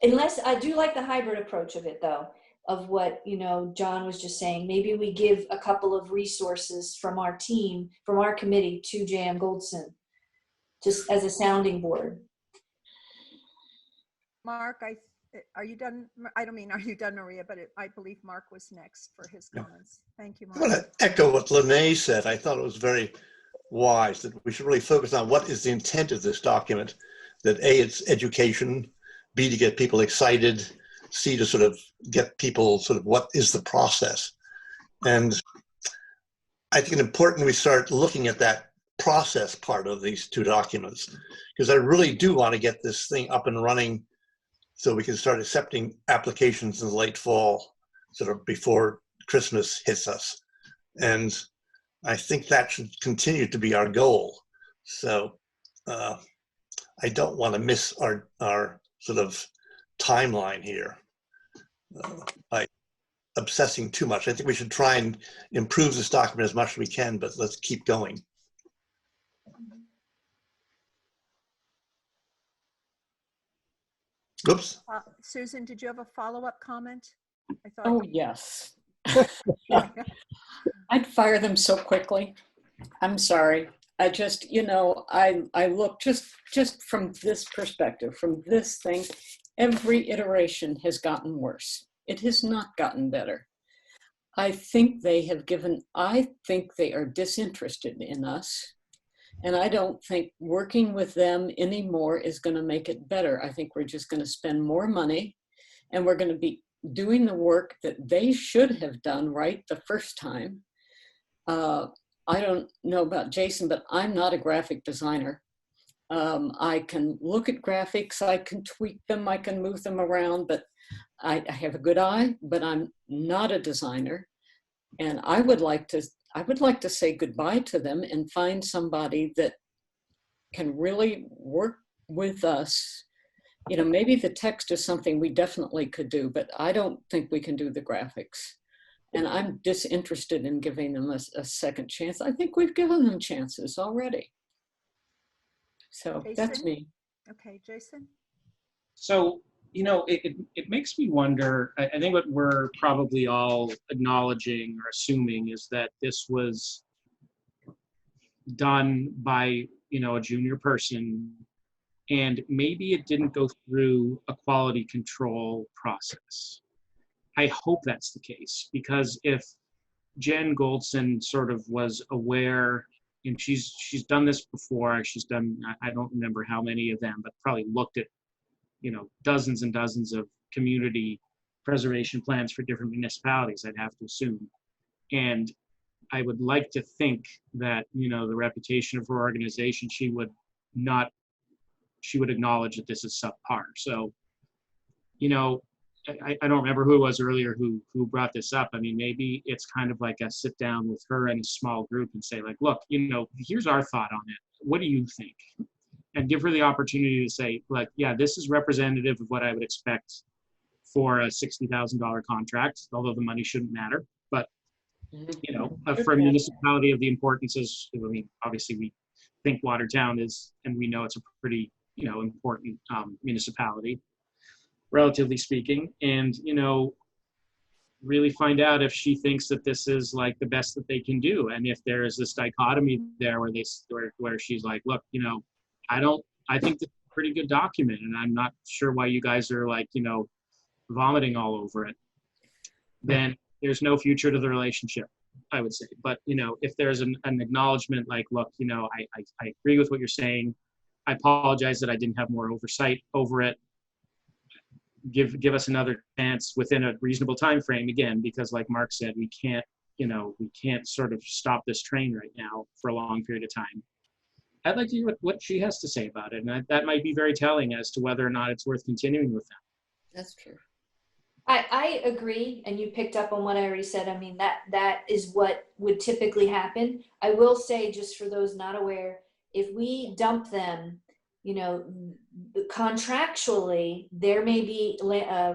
Unless, I do like the hybrid approach of it though, of what, John was just saying. Maybe we give a couple of resources from our team, from our committee to J.M. Goldson, just as a sounding board. Mark, are you done? I don't mean, are you done, Maria? But I believe Mark was next for his comments. Thank you, Mark. I want to echo what Lene said. I thought it was very wise that we should really focus on what is the intent of this document, that A, it's education, B, to get people excited, C, to sort of get people sort of what is the process. And I think it's important we start looking at that process part of these two documents, because I really do want to get this thing up and running so we can start accepting applications in the late fall, sort of before Christmas hits us. And I think that should continue to be our goal. So I don't want to miss our sort of timeline here by obsessing too much. I think we should try and improve this document as much as we can, but let's keep going. Oops. Susan, did you have a follow-up comment? I thought. Oh, yes. I'd fire them so quickly. I'm sorry. I just, I look just from this perspective, from this thing, every iteration has gotten worse. It has not gotten better. I think they are disinterested in us. And I don't think working with them anymore is going to make it better. I think we're just going to spend more money, and we're going to be doing the work that they should have done right the first time. I don't know about Jason, but I'm not a graphic designer. I can look at graphics, I can tweak them, I can move them around, but I have a good eye, but I'm not a designer. And I would like to say goodbye to them and find somebody that can really work with us you know, maybe the text is something we definitely could do, but I don't think we can do the graphics. And I'm disinterested in giving them a second chance. I think we've given them chances already. So that's Jason? me. Okay, Jason? So, you know, it makes me wonder. I think what we're probably all acknowledging or assuming is that this was done by, you know, a junior person, and maybe it didn't go through a quality control process. I hope that's the case, because if Jen Goldson sort of was aware, and she's done this before, she's done, I don't remember how many of them, but probably looked at, you know, dozens and dozens of community preservation plans for different municipalities, I'd have to assume. And I would like to think that, you know, the reputation of her organization, she would acknowledge that this is subpar. So, you know, I don't remember who it was earlier who brought this up. I mean, maybe it's kind of like a sit down with her and a small group and say, like, look, you know, here's our thought on it. What do you think? And give her the opportunity to say, like, yeah, this is representative of what I would expect for a $60,000 contract, although the money shouldn't matter. But, you know, for a municipality of the importance is, I mean, obviously we think Watertown is, and we know it's a pretty, you know, important municipality, relatively speaking, and, you know, really find out if she thinks that this is like the best that they can do. And if there is this dichotomy there where she's like, look, you know, I think this is a pretty good document, and I'm not sure why you guys are, like, you know, vomiting all over it, then there's no future to the relationship, I would say. But, you know, if there's an acknowledgement, like, look, you know, I agree with what you're saying. I apologize that I didn't have more oversight over it. Give us another chance within a reasonable time frame, again, because like Mark said, we can't, you know, we can't sort of stop this train right now for a long period of time. I'd like to hear what she has to say about it, and that might be very telling as to whether or not it's worth continuing with them. That's true. I agree, and you picked up on what I already said. I mean, that is what would typically happen. I will say, just for those not aware, if we dump them, you know, contractually, there may be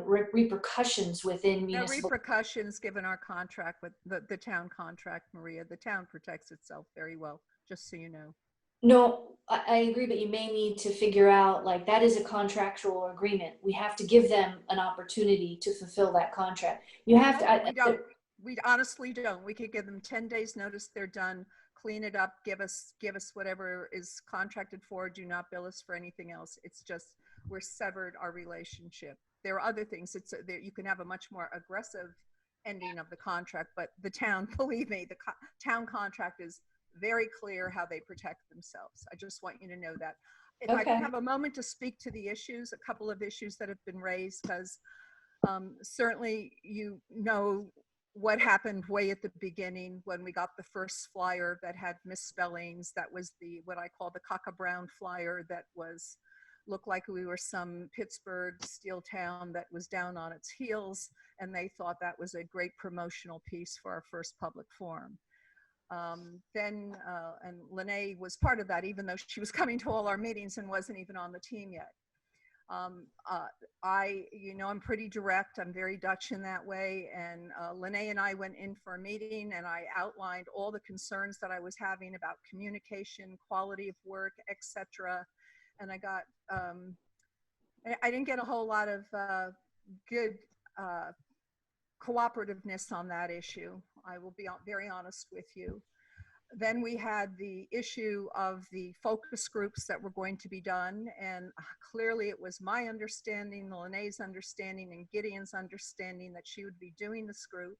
repercussions within No municipal. repercussions given our contract with the town contract, Maria. The town protects itself very well, just so you know. No, I agree, but you may need to figure out, like, that is a contractual agreement. We have to give them an opportunity to fulfill that contract. You have to. We honestly don't. We could give them 10 days notice. They're done. Clean it up. Give us whatever is contracted for. Do not bill us for anything else. It's just we're severed our relationship. There are other things. You can have a much more aggressive ending of the contract, but the town, believe me, the town contract is very clear how they protect themselves. I just want you to know that. If I can have a moment to speak to the issues, a couple of issues that have been raised, because certainly you know what happened way at the beginning when we got the first flyer that had misspellings. That was what I call the Caca Brown flyer, that looked like we were some Pittsburgh steel town that was down on its heels, and they thought that was a great promotional piece for our first public forum. And Lene was part of that, even though she was coming to all our meetings and wasn't even on the team yet. I'm pretty direct. I'm very Dutch in that way. And Lene and I went in for a meeting, and I outlined all the concerns that I was having about communication, quality of work, etc. And I didn't get a whole lot of good cooperativeness on that issue. I will be very honest with you. Then we had the issue of the focus groups that were going to be done, and clearly it was my understanding, Lene's understanding, and Gideon's understanding that she would be doing this group.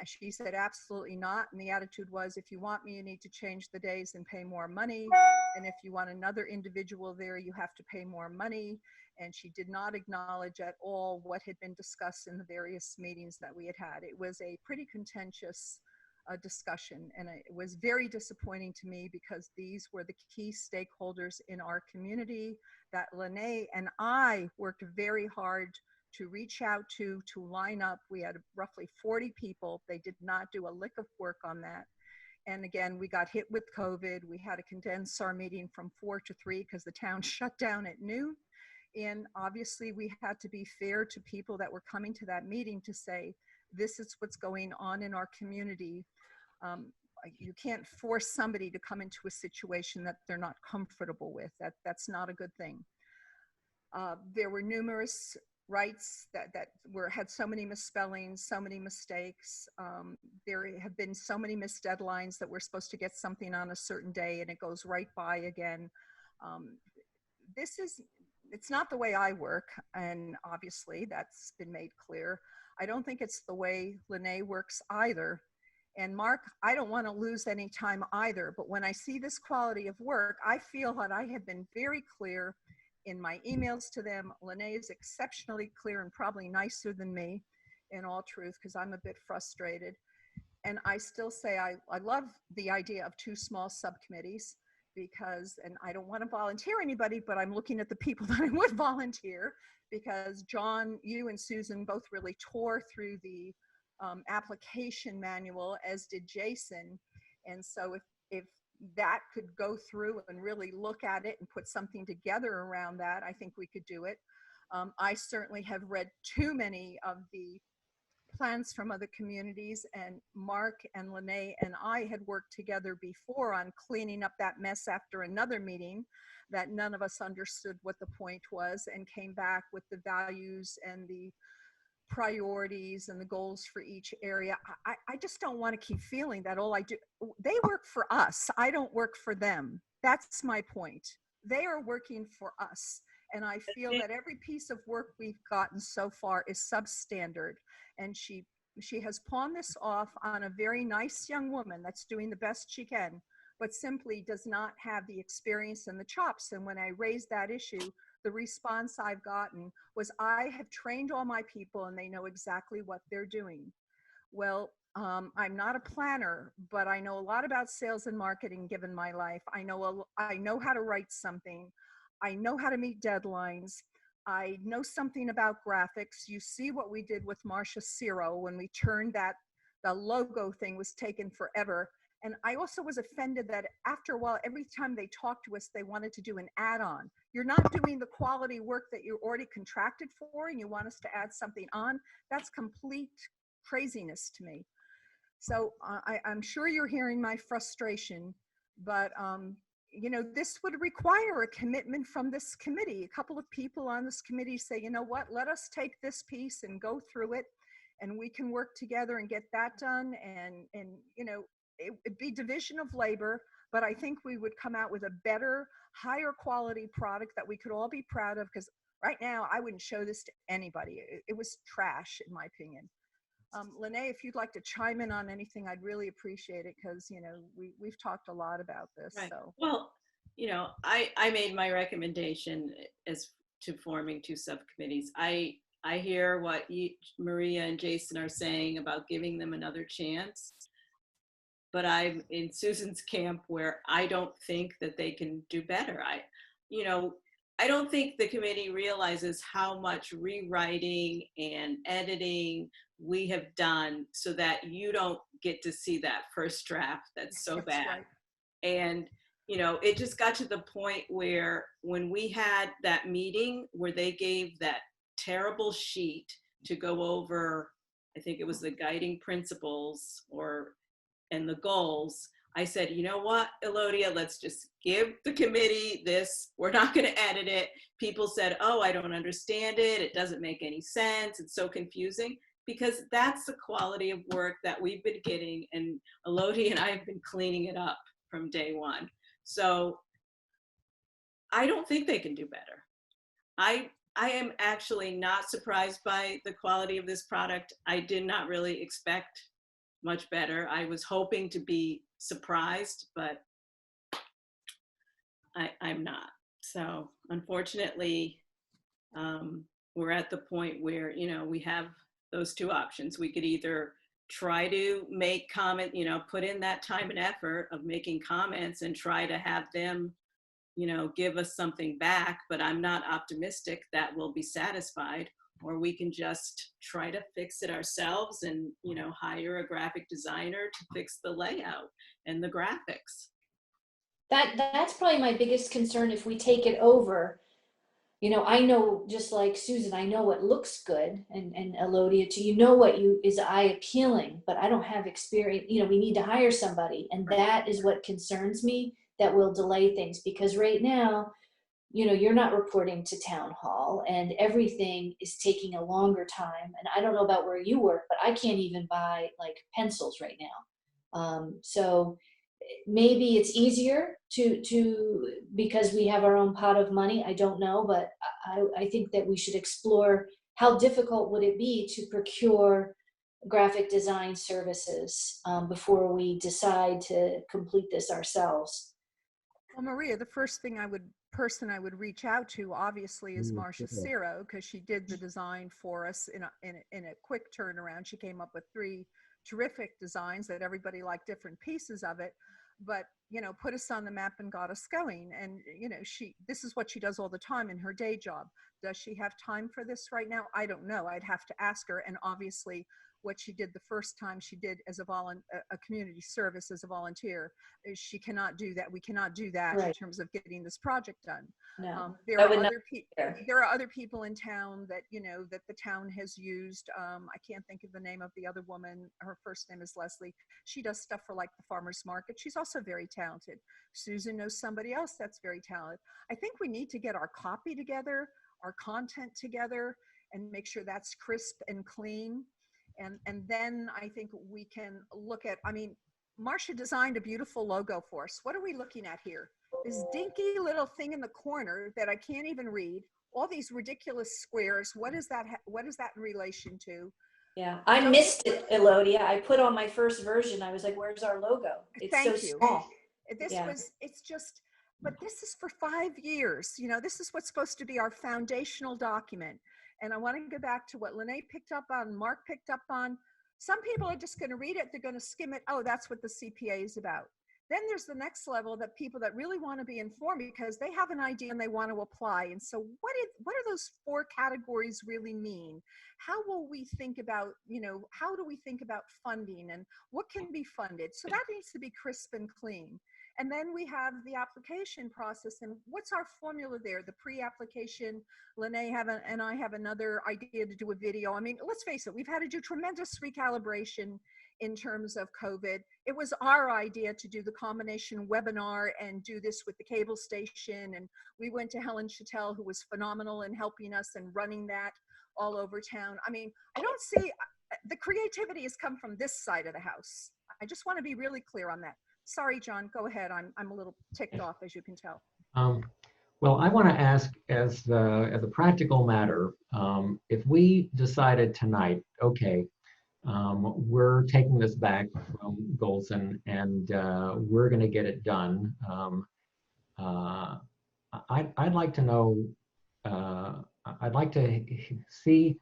She said absolutely not, and the attitude was, if you want me, you need to change the days and pay more money, and if you want another individual there, you have to pay more money. And she did not acknowledge at all what had been discussed in the various meetings that we had had. It was a pretty contentious discussion, and it was very disappointing to me, because these were the key stakeholders in our community that Lene and I worked very hard to reach out to line up. We had roughly 40 people. They did not do a lick of work on that. And again, we got hit with COVID. We had to condense our meeting from 4 to 3 because the town shut down at noon. And obviously we had to be fair to people that were coming to that meeting to say, this is what's going on in our community. You can't force somebody to come into a situation that they're not comfortable with. That's not a good thing. There were numerous rights that had so many misspellings, so many mistakes. There have been so many missed deadlines that we're supposed to get something on a certain day and it goes right by again. It's not the way I work, and obviously that's been made clear. I don't think it's the way Lene works either. And Mark, I don't want to lose any time either, but when I see this quality of work, I feel that I have been very clear in my emails to them. Lene is exceptionally clear and probably nicer than me, in all truth, because I'm a bit frustrated. And I still say I love the idea of 2 small subcommittees because, and I don't want to volunteer anybody, but I'm looking at the people that I would volunteer, because John, you and Susan both really tore through the application manual, as did Jason. And so if that could go through and really look at it and put something together around that, I think we could do it. I certainly have read too many of the plans from other communities, and Mark and Lene and I had worked together before on cleaning up that mess after another meeting that none of us understood what the point was, and came back with the values and the priorities and the goals for each area. I just don't want to keep feeling that all I do, they work for us. I don't work for them. That's my point. They are working for us. And I feel that every piece of work we've gotten so far is substandard. And she has pawned this off on a very nice young woman that's doing the best she can, but simply does not have the experience and the chops. And when I raised that issue, the response I've gotten was, I have trained all my people and they know exactly what they're doing. Well, I'm not a planner, but I know a lot about sales and marketing given my life. I know how to write something. I know how to meet deadlines. I know something about graphics. You see what we did with Marcia Ciro when we turned the logo thing was taken forever. And I also was offended that after a while, every time they talked to us, they wanted to do an add-on. You're not doing the quality work that you're already contracted for, and you want us to add something on. That's complete craziness to me. So I'm sure you're hearing my frustration, but you know, this would require a commitment from this committee. A couple of people on this committee say, you know what, let us take this piece and go through it, and we can work together and get that done. And you know, it'd be division of labor, but I think we would come out with a better, higher quality product that we could all be proud of, because right now I wouldn't show this to anybody. It was trash, in my opinion. Lene, if you'd like to chime in on anything, I'd really appreciate it, because, you know, we've talked a lot about this. Right. So. Well, you know, I made my recommendation as to forming 2 subcommittees. I hear what Maria and Jason are saying about giving them another chance, but I'm in Susan's camp where I don't think that they can do better. I don't think the committee realizes how much rewriting and editing we have done so that you don't get to see that first draft that's so bad. Right. And, you know, it just got to the point where when we had that meeting where they gave that terrible sheet to go over, I think it was the guiding principles and the goals, I said, you know what, Elodia, let's just give the committee this. We're not going to edit it. People said, oh, I don't understand it. It doesn't make any sense. It's so confusing, because that's the quality of work that we've been getting. And Elodia and I have been cleaning it up from day one. So I don't think they can do better. I am actually not surprised by the quality of this product. I did not really expect much better. I was hoping to be surprised, but I'm not. So unfortunately, we're at the point where, you know, we have those 2 options. We could either try to make comment, you know, put in that time and effort of making comments and try to have them, you know, give us something back, but I'm not optimistic that we'll be satisfied. Or we can just try to fix it ourselves and, you know, hire a graphic designer to fix the layout and the graphics. That's probably my biggest concern if we take it over. you know, I know, just like Susan, I know what looks good, and Elodia too, you know what is eye appealing, but I don't have experience. You know, we need to hire somebody, and that is what concerns me, that will delay things, because right now, you know, you're not reporting to town hall and everything is taking a longer time. And I don't know about where you work, but I can't even buy like pencils right now. So maybe it's easier to because we have our own pot of money. I don't know, but I think that we should explore how difficult would it be to procure graphic design services before we decide to complete this ourselves. Well, Maria, the first person I would reach out to obviously is Marcia Ciro, because she did the design for us in a quick turnaround. She came up with 3 terrific designs that everybody liked different pieces of it, but, you know, put us on the map and got us going. And, you know, this is what she does all the time in her day job. Does she have time for this right now? I don't know. I'd have to ask her. And obviously what she did the first time she did as a community service as a volunteer, she cannot do that. We cannot do that in terms of getting this project done. No, there are other people in town that, you know, that the town has used. I can't think of the name of the other woman. Her first name is Leslie. She does stuff for like the farmers market. She's also very talented. Susan knows somebody else that's very talented. I think we need to get our copy together, our content together, and make sure that's crisp and clean. And then I think we can look at, I mean, Marcia designed a beautiful logo for us. What are we looking at here? This dinky little thing in the corner that I can't even read. All these ridiculous squares. What is that in relation to? Yeah, I missed it, Elodia. I put on my first version. I was like, where's our logo? It's so small. It's just, but this is for 5 years. You know, this is what's supposed to be our foundational document. And I want to go back to what Lene picked up on, Mark picked up on. Some people are just going to read it. They're going to skim it. Oh, that's what the CPA is about. Then there's the next level, that people that really want to be informed because they have an idea and they want to apply. And so what do those 4 categories really mean? How will we think about, you know, how do we think about funding and what can be funded? So that needs to be crisp and clean. And then we have the application process, and what's our formula there? The pre-application, Lene and I have another idea to do a video. I mean, let's face it, we've had to do tremendous recalibration in terms of COVID. It was our idea to do the combination webinar and do this with the cable station. And we went to Helen Chattel, who was phenomenal in helping us and running that all over town. I mean, I don't see, the creativity has come from this side of the house. I just want to be really clear on that. Sorry, John, go ahead. I'm a little ticked off, as you can tell. Well, I want to ask, as a practical matter, if we decided tonight, okay, we're taking this back from Golson and we're going to get it done. I'd like to know, I'd like to see,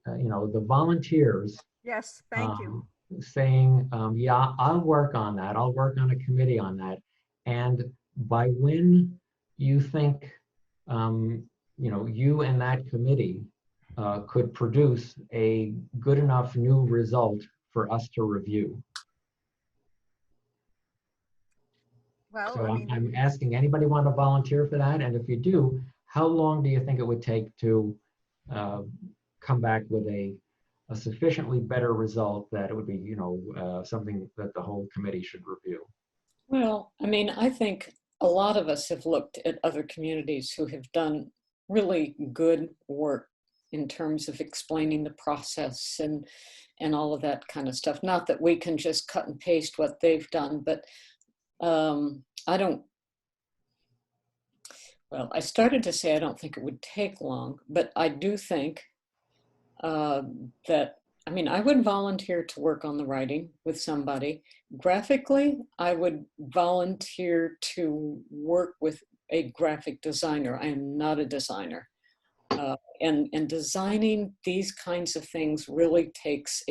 you know, the volunteers. Yes, thank you. Saying, yeah, I'll work on that. I'll work on a committee on that. And by when you think, you know, you and that committee could produce a good enough new result for us to review. Well, so I mean, I'm asking, anybody want to volunteer for that? And if you do, how long do you think it would take to come back with a sufficiently better result that it would be, you know, something that the whole committee should review? Well, I mean, I think a lot of us have looked at other communities who have done really good work in terms of explaining the process and all of that kind of stuff. Not that we can just cut and paste what they've done, but I started to say I don't think it would take long, but I do think that, I mean, I would volunteer to work on the writing with somebody. Graphically, I would volunteer to work with a graphic designer. I am not a designer. And designing these kinds of things really takes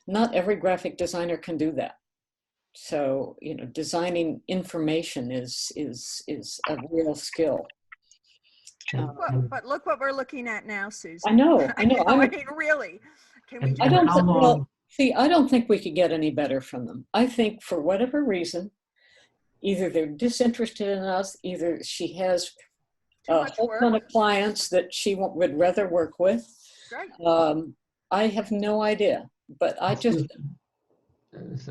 not every graphic designer can do that. So, you know, designing information is a real skill. But look what we're looking at now, Susan. I know. I mean, really. Can we I don't think we could get any better from them. I think for whatever reason, either they're disinterested in us, either she has Too a much whole work. ton of clients that she would rather work with. Right. I have no idea, but I just,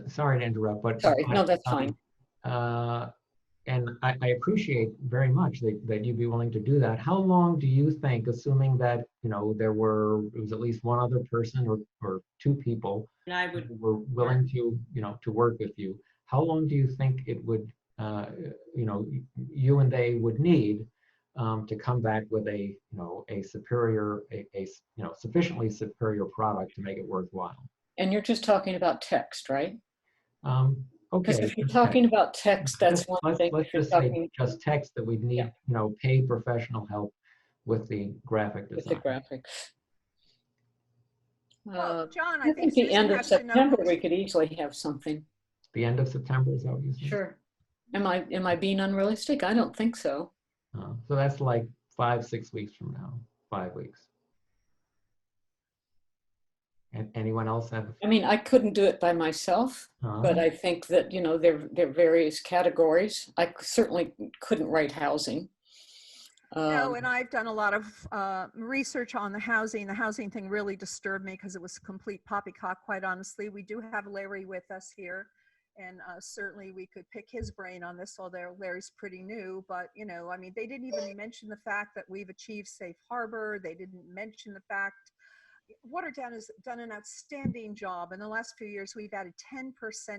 Sorry to interrupt, but sorry, no, that's fine. And I appreciate very much that you'd be willing to do that. How long do you think, assuming that, you know, it was at least one other person or two people And I would, who were willing to, you know, to work with you, how long do you think it would, you know, you and they would need to come back with a, you know, a superior, you know, sufficiently superior product to make it worthwhile? And you're just talking about text, right? Because Okay. if you're talking about text, that's one thing. Let's If you're just say talking just text that we'd need, Yeah. you know, paid professional help with the graphic with the design. graphics. Well, John, I I think think the Susan end of has to know September, who's- we could easily have something. The end of September, is that what you said? Sure. Am I being unrealistic? I don't think so. So that's like 5-6 weeks from now, 5 weeks. And anyone else have? I mean, I couldn't do it by myself, but I think that, you know, there are various categories. I certainly couldn't write housing. No, and I've done a lot of research on the housing. The housing thing really disturbed me because it was complete poppycock, quite honestly. We do have Larry with us here, and certainly we could pick his brain on this, although Larry's pretty new. But, you know, I mean, they didn't even mention the fact that we've achieved safe harbor. They didn't mention the fact Watertown has done an outstanding job. In the last few years, we've added 10%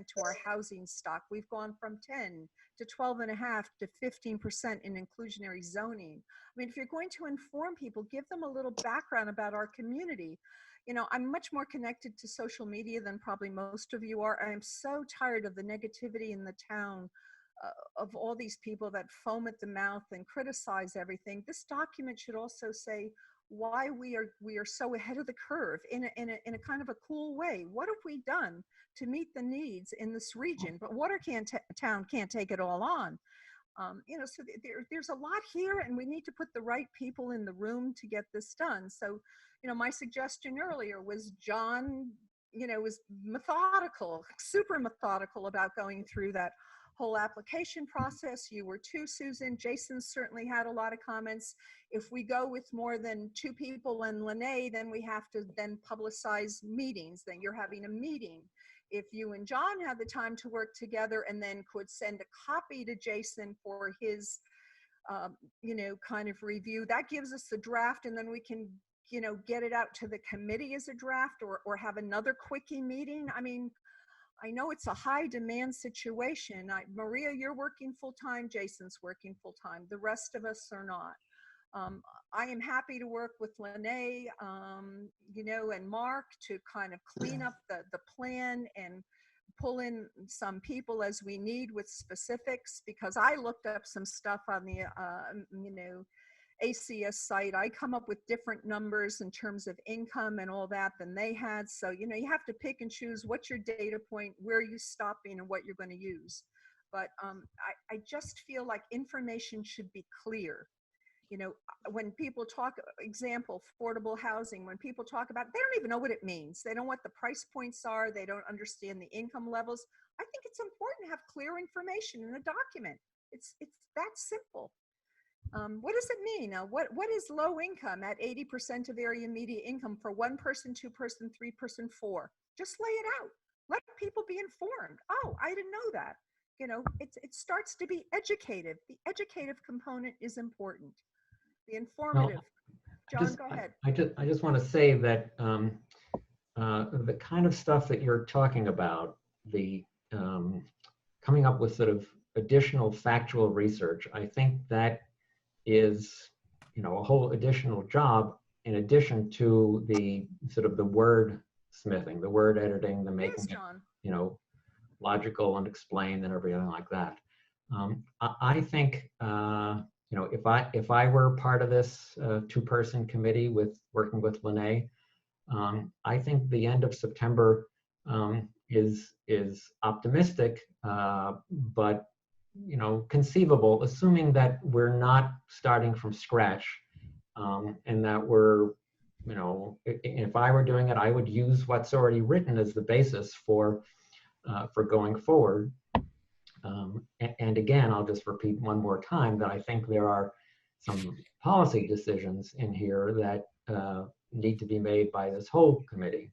to our housing stock. We've gone from 10 to 12.5 to 15% in inclusionary zoning. I mean, if you're going to inform people, give them a little background about our community. You know, I'm much more connected to social media than probably most of you are. I am so tired of the negativity in the town, of all these people that foam at the mouth and criticize everything. This document should also say why we are so ahead of the curve in a kind of a cool way. What have we done to meet the needs in this region? But Watertown can't take it all on. You know, so there's a lot here, and we need to put the right people in the room to get this done. So, you know, my suggestion earlier was John, you know, was methodical, super methodical about going through that whole application process. You were too, Susan. Jason certainly had a lot of comments. If we go with more than 2 people and Lene, then we have to then publicize meetings. Then you're having a meeting. If you and John have the time to work together and then could send a copy to Jason for his, you know, kind of review, that gives us the draft, and then we can, you know, get it out to the committee as a draft, or have another quickie meeting. I mean, I know it's a high demand situation. Maria, you're working full time. Jason's working full time. The rest of us are not. I am happy to work with Lene, you know, and Mark to kind of clean up the plan and pull in some people as we need with specifics, because I looked up some stuff on the, you know, ACS site. I come up with different numbers in terms of income and all that than they had. So, you know, you have to pick and choose what's your data point, where you're stopping, and what you're going to use. But I just feel like information should be clear. You know, when people talk, example, affordable housing, when people talk about, they don't even know what it means. They don't know what the price points are. They don't understand the income levels. I think it's important to have clear information in a document. It's that simple. What does it mean? What is low income at 80% of area median income for 1 person, 2 person, 3 person, 4? Just lay it out. Let people be informed. Oh, I didn't know that. You know, it starts to be educative. The educative component is important. The informative. John, go ahead. I just want to say that the kind of stuff that you're talking about, the coming up with sort of additional factual research, I think that is, you know, a whole additional job in addition to the sort of the word smithing, the word editing, the making it, you know, logical and explained and everything like that. I think, you know, if I were part of this 2-person committee working with Lene, I think the end of September is optimistic, but, you know, conceivable, assuming that we're not starting from scratch, and that we're, you know, if I were doing it, I would use what's already written as the basis for going forward. And again, I'll just repeat one more time that I think there are some policy decisions in here that need to be made by this whole committee.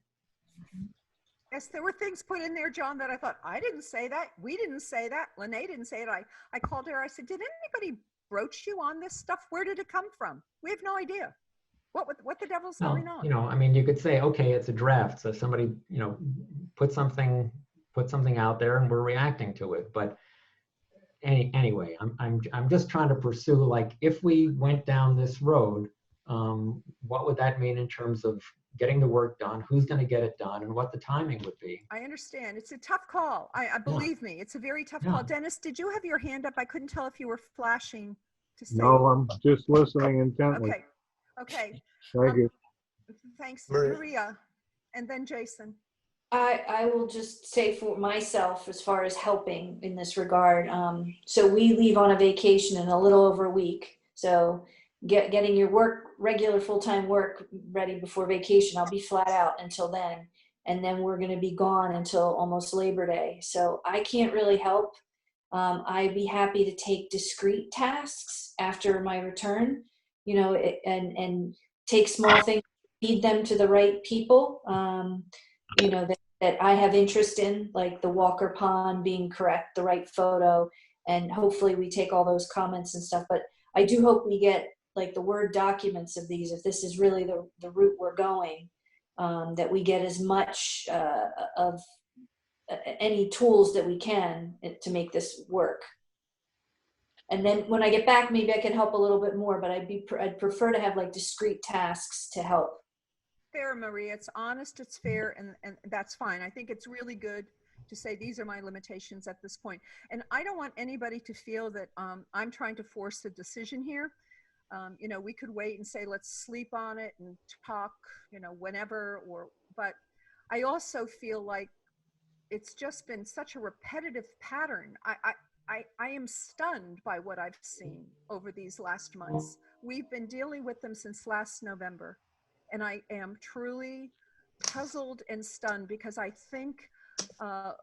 Yes, there were things put in there, John, that I thought, I didn't say that. We didn't say that. Lene didn't say it. I called her. I said, did anybody broach you on this stuff? Where did it come from? We have no idea. What the devil's Well, going on? you know, I mean, you could say, okay, it's a draft. So somebody, you know, put something out there and we're reacting to it. But anyway, I'm just trying to pursue, like, if we went down this road, what would that mean in terms of getting the work done, who's going to get it done, and what the timing would be? I understand. It's a tough call. I believe me, it's a very tough call. Dennis, did you have your hand up? I couldn't tell if you were flashing to say. No, I'm just listening intently. Okay. Okay. Thank you. Thanks, Maria. Maria. And then Jason. I will just say for myself, as far as helping in this regard, so we leave on a vacation in a little over a week. So getting your regular full-time work ready before vacation, I'll be flat out until then. And then we're going to be gone until almost Labor Day. So I can't really help. I'd be happy to take discrete tasks after my return, you know, and take small things, feed them to the right people, you know, that I have interest in, like the Walker Pond being correct, the right photo, and hopefully we take all those comments and stuff. But I do hope we get like the Word documents of these, if this is really the route we're going, that we get as much of any tools that we can to make this work. And then when I get back, maybe I can help a little bit more, but I'd prefer to have like discrete tasks to help. Fair, Maria. It's honest, it's fair, and that's fine. I think it's really good to say these are my limitations at this point. And I don't want anybody to feel that I'm trying to force a decision here. You know, we could wait and say, let's sleep on it and talk, you know, whenever, but I also feel like it's just been such a repetitive pattern. I am stunned by what I've seen over these last months. We've been dealing with them since last November. And I am truly puzzled and stunned because I think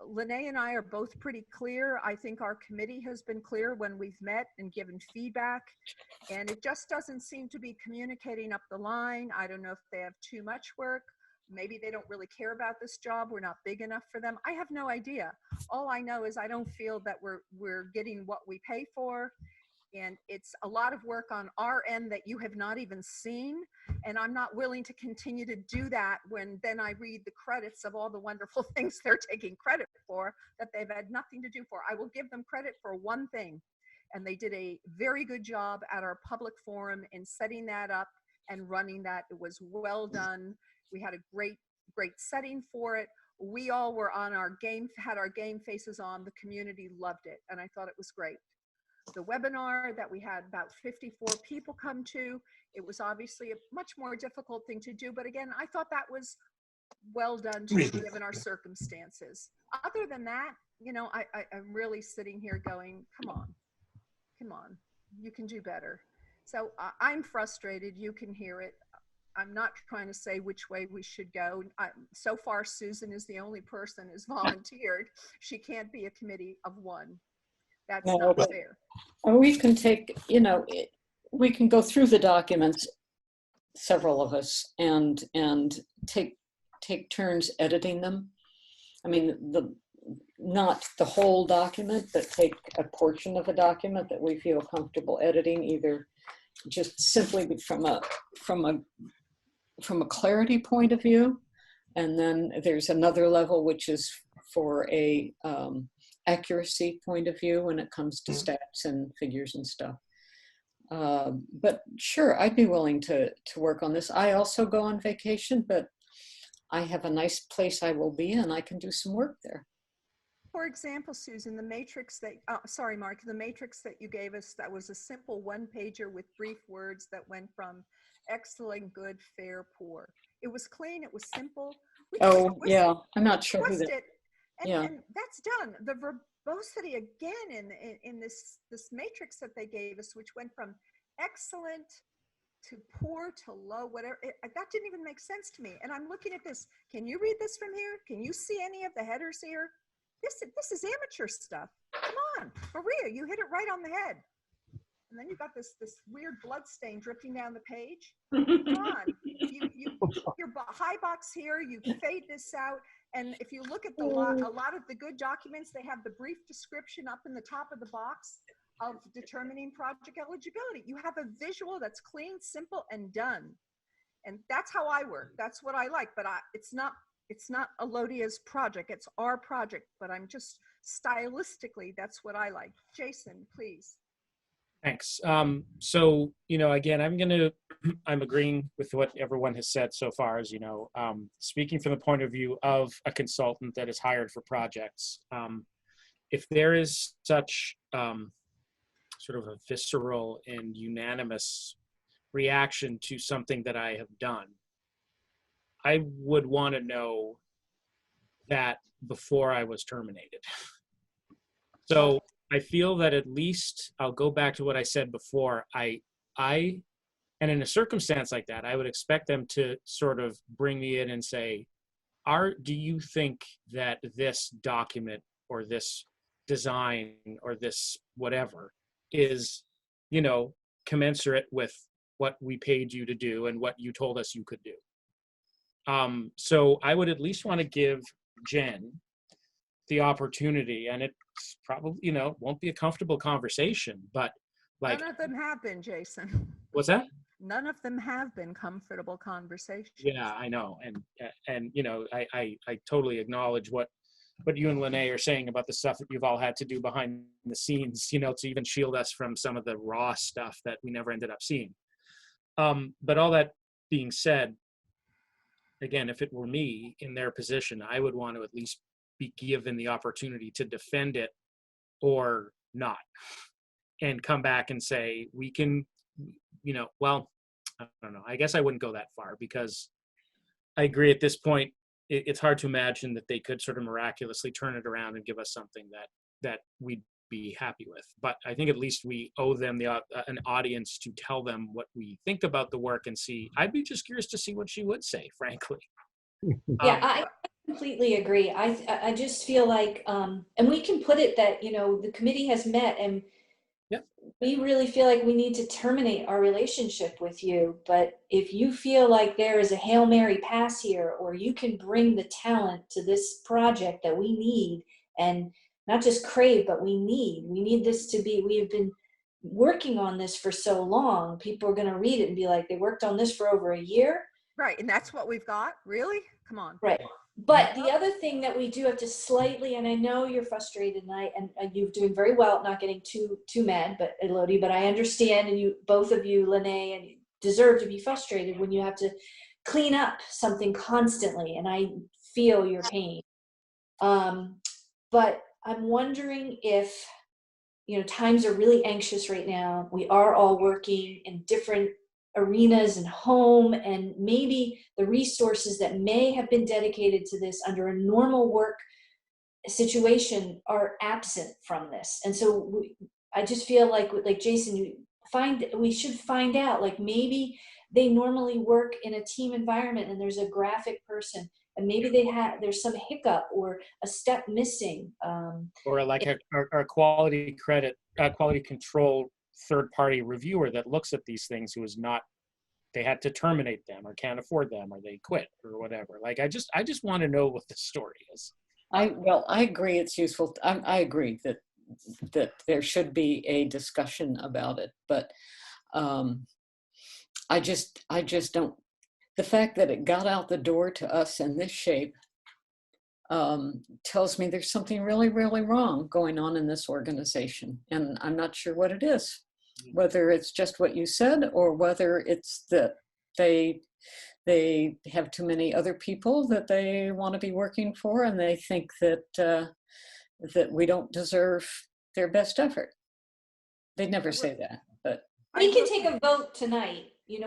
Lene and I are both pretty clear. I think our committee has been clear when we've met and given feedback. And it just doesn't seem to be communicating up the line. I don't know if they have too much work. Maybe they don't really care about this job. We're not big enough for them. I have no idea. All I know is I don't feel that we're getting what we pay for. And it's a lot of work on our end that you have not even seen. And I'm not willing to continue to do that when then I read the credits of all the wonderful things they're taking credit for that they've had nothing to do for. I will give them credit for one thing. And they did a very good job at our public forum in setting that up and running that. It was well done. We had a great setting for it. We all were on our game, had our game faces on. The community loved it. And I thought it was great. The webinar that we had about 54 people come to, it was obviously a much more difficult thing to do. But again, I thought that was well done too, given our circumstances. Other than that, you know, I'm really sitting here going, come on, you can do better. So I'm frustrated. You can hear it. I'm not trying to say which way we should go. So far, Susan is the only person who's volunteered. She can't be a committee of one. That's not fair. We can take, you know, we can go through the documents, several of us, and take turns editing them. I mean, not the whole document, but take a portion of a document that we feel comfortable editing, either just simply from a clarity point of view, and then there's another level which is for a accuracy point of view when it comes to stats and figures and stuff. But sure, I'd be willing to work on this. I also go on vacation, but I have a nice place I will be and I can do some work there. For example, Susan, the matrix that, sorry, Mark, the matrix that you gave us, that was a simple one-pager with brief words that went from excellent, good, fair, poor. It was clean, it was simple. Oh, yeah, I'm not sure who that. And that's done. The verbosity again in this matrix that they gave us, which went from excellent to poor to low, whatever, that didn't even make sense to me. And I'm looking at this. Can you read this from here? Can you see any of the headers here? This is amateur stuff. Come on, Maria, you hit it right on the head. and then you've got this weird blood stain dripping down the page. Come on, your high box here, you fade this out. And if you look at a lot of the good documents, they have the brief description up in the top of the box of determining project eligibility. You have a visual that's clean, simple, and done. And that's how I work. That's what I like. But it's not Elodia's project. It's our project. But I'm just stylistically, that's what I like. Jason, please. Thanks. So, again, I'm agreeing with what everyone has said so far, as speaking from the point of view of a consultant that is hired for projects. If there is such sort of a visceral and unanimous reaction to something that I have done, I would want to know that before I was terminated. So I feel that at least I'll go back to what I said before. And in a circumstance like that, I would expect them to sort of bring me in and say, do you think that this document or this design or this whatever is, commensurate with what we paid you to do and what you told us you could do? So I would at least want to give Jen the opportunity, and it's probably, won't be a comfortable conversation, but like. None of them have been, Jason. What's that? None of them have been comfortable conversations. Yeah, I know. And I totally acknowledge what you and Lene are saying about the stuff that you've all had to do behind the scenes, to even shield us from some of the raw stuff that we never ended up seeing. But all that being said, again, if it were me in their position, I would want to at least be given the opportunity to defend it or not, and come back and say, we can, well, I don't know. I guess I wouldn't go that far, because I agree at this point, it's hard to imagine that they could sort of miraculously turn it around and give us something that we'd be happy with. But I think at least we owe them an audience to tell them what we think about the work and see. I'd be just curious to see what she would say, frankly. Yeah, I completely agree. I just feel like, and we can put it that, the committee has met, and yep, we really feel like we need to terminate our relationship with you. But if you feel like there is a Hail Mary pass here, or you can bring the talent to this project that we need, and not just crave, but we need this to be, we have been working on this for so long. People are going to read it and be like, they worked on this for over a year. Right, and that's what we've got? Really? Come on. Right. But the other thing that we do have to slightly, and I know you're frustrated, and you're doing very well at not getting too mad, but Elodie, but I understand, and you, both of you, Lene, and you deserve to be frustrated when you have to clean up something constantly, and I feel your pain. But I'm wondering if, times are really anxious right now. We are all working in different arenas and home, and maybe the resources that may have been dedicated to this under a normal work situation are absent from this. And so I just feel like Jason, we should find out, like, maybe they normally work in a team environment and there's a graphic person, and maybe there's some hiccup or a step missing. Or like a quality control third-party reviewer that looks at these things who is not, they had to terminate them or can't afford them or they quit or whatever. Like, I just want to know what the story is. I agree it's useful. I agree that there should be a discussion about it, but I just don't, the fact that it got out the door to us in this shape tells me there's something really, really wrong going on in this organization. And I'm not sure what it is, whether it's just what you said or whether it's that they have too many other people that they want to be working for, and they think that that we don't deserve their best effort. They'd never say that, but we can take a vote tonight. We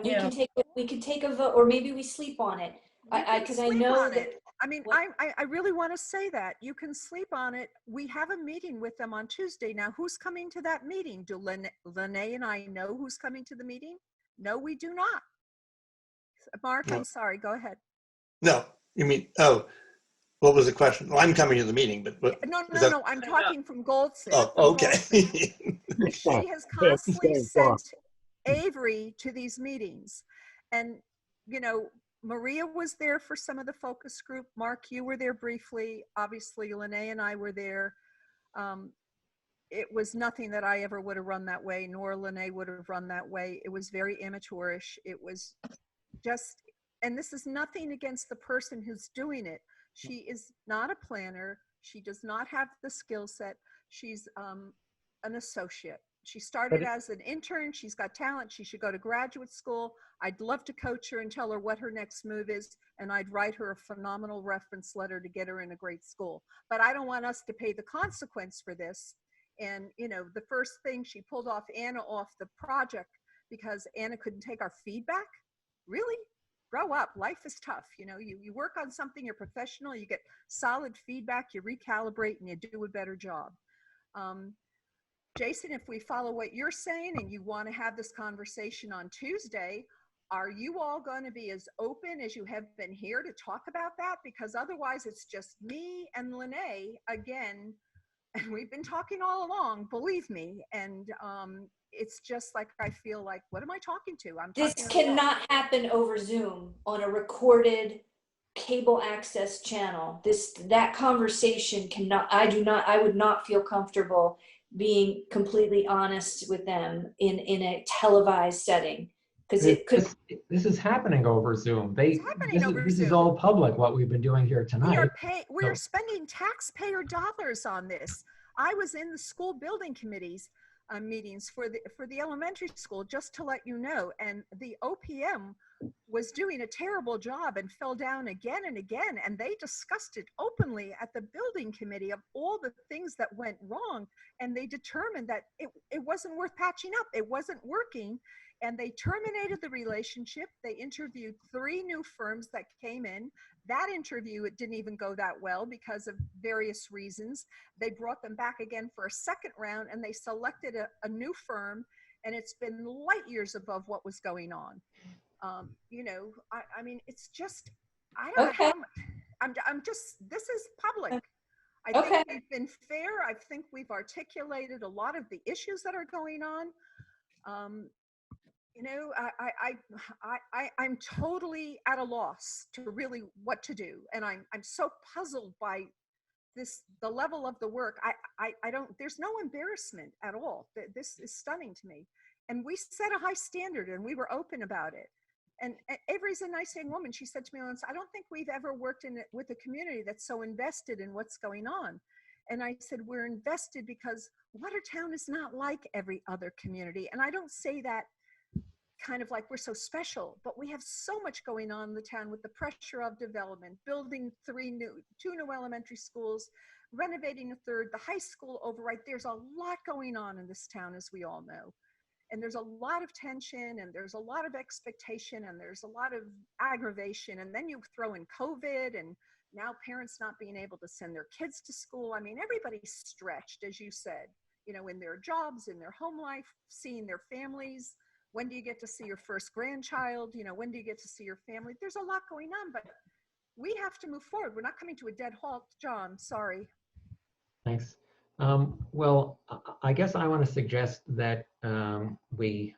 can take a vote, or maybe we sleep on it. Because I know that. I mean, I really want to say that you can sleep on it. We have a meeting with them on Tuesday. Now, who's coming to that meeting? Do Lene and I know who's coming to the meeting? No, we do not. Mark, I'm sorry. Go ahead. No, you mean, what was the question? Well, I'm coming to the meeting, but No. I'm talking from Goldsmith. Oh, okay. She has Yeah, it's the constantly same thought. sent Avery to these meetings. And, you know, Maria was there for some of the focus group. Mark, you were there briefly. Obviously, Lene and I were there. It was nothing that I ever would have run that way, nor Lene would have run that way. It was very amateurish. It was just, and this is nothing against the person who's doing it. She is not a planner. She does not have the skill set. She's an associate. She started as an intern. She's got talent. She should go to graduate school. I'd love to coach her and tell her what her next move is, and I'd write her a phenomenal reference letter to get her in a great school. But I don't want us to pay the consequence for this. And, you know, the first thing, she pulled off Anna off the project because Anna couldn't take our feedback. Really? Grow up. Life is tough. You know, you work on something, you're professional, you get solid feedback, you recalibrate, and you do a better job. Jason, if we follow what you're saying and you want to have this conversation on Tuesday, are you all going to be as open as you have been here to talk about that? Because otherwise it's just me and Lene again, and we've been talking all along, believe me. And it's just like, I feel like, what am I talking to? This cannot happen over Zoom on a recorded cable access channel. That conversation cannot, I would not feel comfortable being completely honest with them in a televised setting, because it could. This is happening over Zoom. It's happening over this Zoom. is all public, what we've been doing here tonight. We're spending taxpayer dollars on this. I was in the school building committees meetings for the elementary school, just to let you know, and the OPM was doing a terrible job and fell down again and again, and they discussed it openly at the building committee of all the things that went wrong, and they determined that it wasn't worth patching up. It wasn't working, and they terminated the relationship. They interviewed 3 new firms that came in. That interview, it didn't even go that well because of various reasons. They brought them back again for a second round, and they selected a new firm, and it's been light years above what was going on. You know, I mean, it's just, I don't know how, I'm just, this is public. I think we've been fair. I think we've articulated a lot of the issues that are going on. You know, I'm totally at a loss to really what to do. And I'm so puzzled by the level of the work. I don't, there's no embarrassment at all. This is stunning to me. And we set a high standard and we were open about it. And Avery's a nice young woman. She said to me once, I don't think we've ever worked with a community that's so invested in what's going on. And I said, we're invested because Watertown is not like every other community. And I don't say that kind of like we're so special, but we have so much going on in the town with the pressure of development, building 2 new elementary schools, renovating a 3rd, the high school override. There's a lot going on in this town, as we all know. And there's a lot of tension, and there's a lot of expectation, and there's a lot of aggravation. And then you throw in COVID, and now parents not being able to send their kids to school. I mean, everybody's stretched, as you said, you know, in their jobs, in their home life, seeing their families. When do you get to see your first grandchild? You know, when do you get to see your family? There's a lot going on, but we have to move forward. We're not coming to a dead halt. John, sorry. Thanks. Well, I guess I want to suggest that we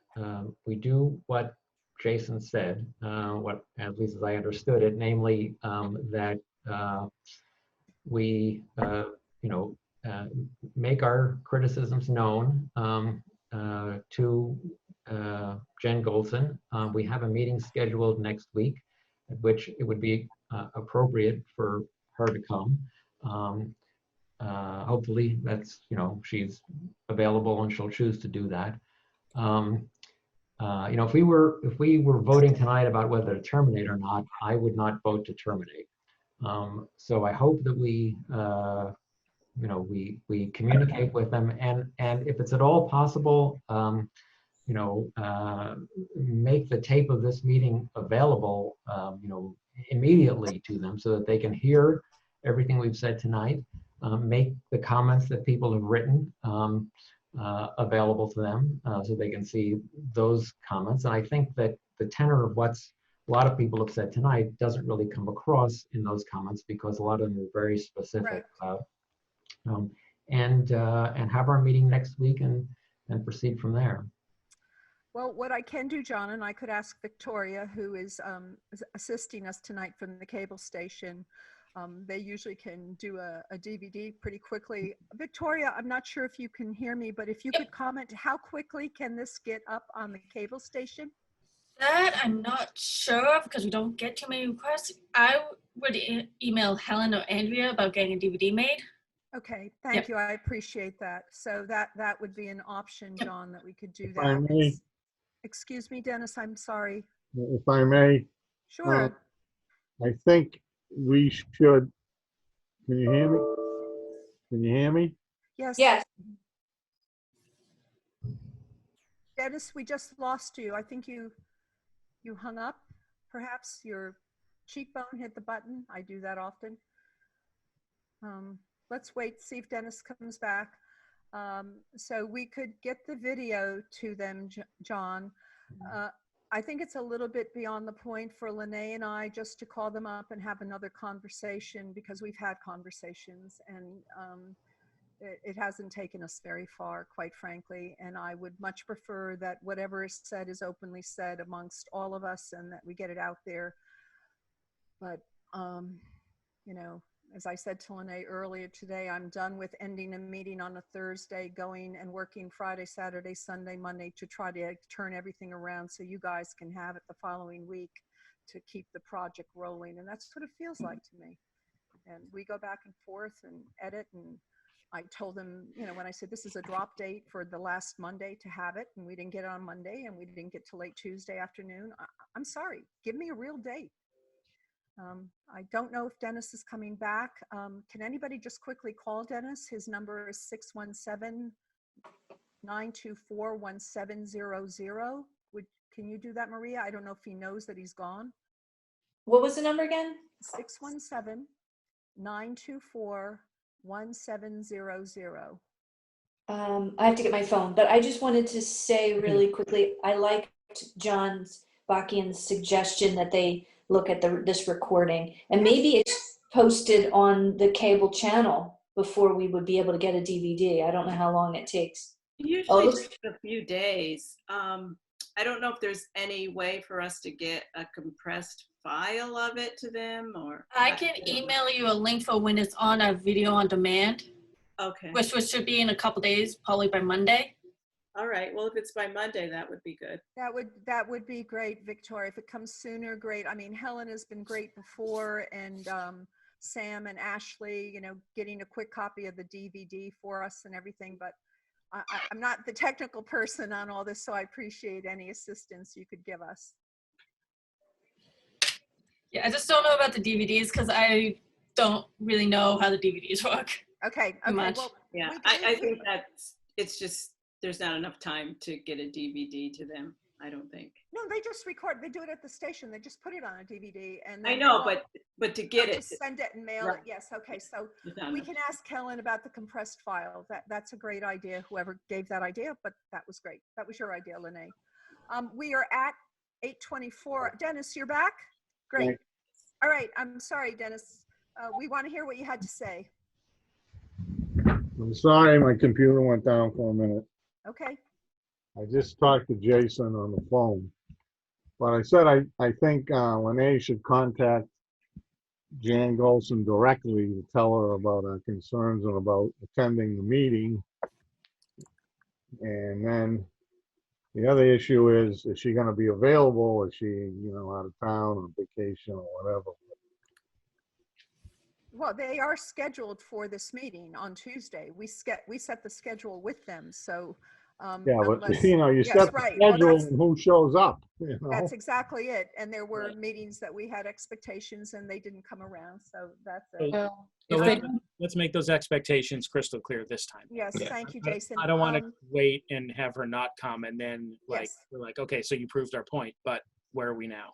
do what Jason said, what at least as I understood it, namely that we make our criticisms known to Jen Golson. We have a meeting scheduled next week, at which it would be appropriate for her to come. Hopefully that's, she's available and she'll choose to do that. If we were voting tonight about whether to terminate or not, I would not vote to terminate. So I hope that we communicate with them, and if it's at all possible, make the tape of this meeting available, immediately to them so that they can hear everything we've said tonight. Make the comments that people have written available to them so they can see those comments. And I think that the tenor of what's a lot of people have said tonight doesn't really come across in those comments because a lot of them are very specific. Right. And have our meeting next week and and proceed from there. Well, what I can do, John, and I could ask Victoria, who is assisting us tonight from the cable station. They usually can do a DVD pretty quickly. Victoria, I'm not sure if you can hear me, but if you could comment, how quickly can this get up on the cable station? That I'm not sure of because we don't get too many requests. I would email Helen or Andrea about getting a DVD made. Okay, thank you. I appreciate that. So that would be an option, John, that we could do If I that. may, Excuse me, Dennis, I'm sorry. if I may, Sure. I think we should, can you hear me? Can you hear me? Yes. Yes. Dennis, we just lost you. I think you hung up. Perhaps your cheekbone hit the button. I do that often. Let's wait, see if Dennis comes back. So we could get the video to them, John. I think it's a little bit beyond the point for Lene and I just to call them up and have another conversation, because we've had conversations, and it hasn't taken us very far, quite frankly. And I would much prefer that whatever is said is openly said amongst all of us and that we get it out there. But, you know, as I said to Lene earlier today, I'm done with ending a meeting on a Thursday, going and working Friday, Saturday, Sunday, Monday to try to turn everything around so you guys can have it the following week to keep the project rolling. And that's what it feels like to me. And we go back and forth and edit. And I told them, you know, when I said this is a drop date for the last Monday to have it, and we didn't get it on Monday and we didn't get till late Tuesday afternoon, I'm sorry, give me a real date. I don't know if Dennis is coming back. Can anybody just quickly call Dennis? His number is 617-924-1700. Can you do that, Maria? I don't know if he knows that he's gone. What was the number again? 617-924-1700. I have to get my phone, but I just wanted to say really quickly, I liked John Bakian's suggestion that they look at this recording, and maybe it's posted on the cable channel before we would be able to get a DVD. I don't know how long it takes. Usually takes a few days. I don't know if there's any way for us to get a compressed file of it to them, or I can email you a link for when it's on a video on demand. Okay. Which should be in a couple days, probably by Monday. All right. Well, if it's by Monday, that would be good. That would be great, Victoria. If it comes sooner, great. I mean, Helen has been great before, and Sam and Ashley, you know, getting a quick copy of the DVD for us and everything. But I'm not the technical person on all this, so I appreciate any assistance you could give us. Yeah, I just don't know about the DVDs because I don't really know how the DVDs work. Okay. Much. Well, Yeah, I think it's just there's not enough time to get a DVD to them. I don't think. No, they just record. They do it at the station. They just put it on a DVD, and I know, but to get it, just send it and mail it. Yes. Okay. So we can ask Helen about the compressed file. That's a great idea. Whoever gave that idea, but that was great. That was your idea, Lene. We are at 8:24. Dennis, you're back. Great. Right. All right. I'm sorry, Dennis. We want to hear what you had to say. I'm sorry, my computer went down for a minute. Okay. I just talked to Jason on the phone. But I said I think Lene should contact Jan Golson directly to tell her about our concerns and about attending the meeting. And then the other issue is she going to be available? Is she, you know, out of town on vacation or whatever? Well, they are scheduled for this meeting on Tuesday. We set the schedule with them, so. Yeah, but unless, you know, you yes, set the right. schedule Well, and who shows up, you know? that's exactly it. And there were meetings that we had expectations and they didn't come around. So that's it. Well, So if they let's make those expectations crystal clear this time. Yes, thank you, Jason. I don't want to wait and have her not come and then Yes. we're like, okay, so you proved our point, but where are we now?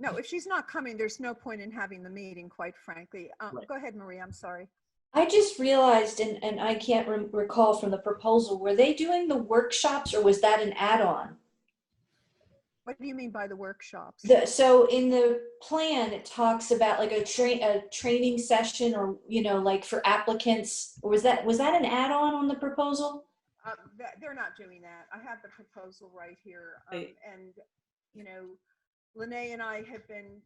No, if she's not coming, there's no point in having the meeting, quite frankly. Right. Go ahead, Maria, I'm sorry. I just realized, and I can't recall from the proposal, were they doing the workshops or was that an add-on? What do you mean by the workshops? So in the plan, it talks about like a training session, or, you know, like for applicants, or was that an add-on the proposal? They're not doing that. I have the proposal right here. Right. And, you know, Lene and I have been,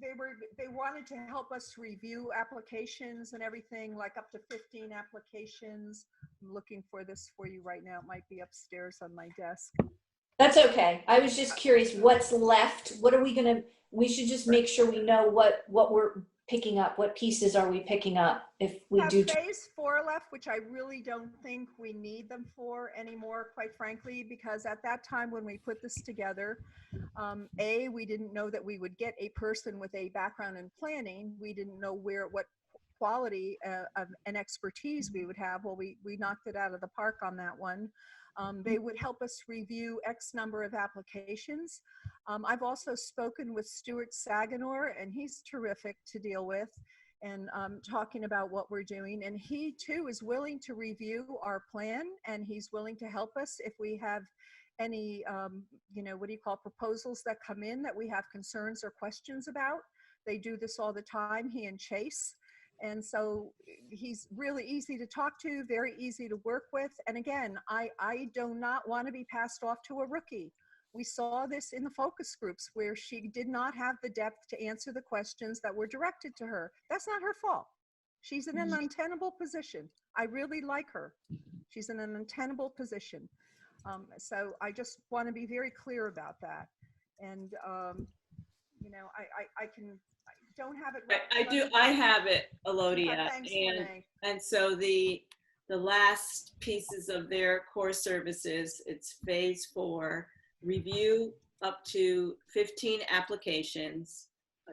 they wanted to help us review applications and everything, like up to 15 applications. I'm looking for this for you right now. It might be upstairs on my desk. That's okay. I was just curious what's left. What are we gonna, we should just make sure we know what we're picking up. What pieces are we picking up if we Have do? phase 4 left, which I really don't think we need them for anymore, quite frankly, because at that time when we put this together, we didn't know that we would get a person with a background in planning. We didn't know what quality of and expertise we would have. Well, we knocked it out of the park on that one. They would help us review X number of applications. I've also spoken with Stuart Saganor, and he's terrific to deal with, and talking about what we're doing. And he too is willing to review our plan, and he's willing to help us if we have any, proposals that come in that we have concerns or questions about. They do this all the time, he and Chase. And so he's really easy to talk to, very easy to work with. And again, I do not want to be passed off to a rookie. We saw this in the focus groups where she did not have the depth to answer the questions that were directed to her. That's not her fault. She's in an untenable position. I really like her. She's in an untenable position. So I just want to be very clear about that. And, I don't have it. I do. I have it, Elodia. Thanks, and Renee. and so the last pieces of their core services, it's phase 4, review up to 15 applications,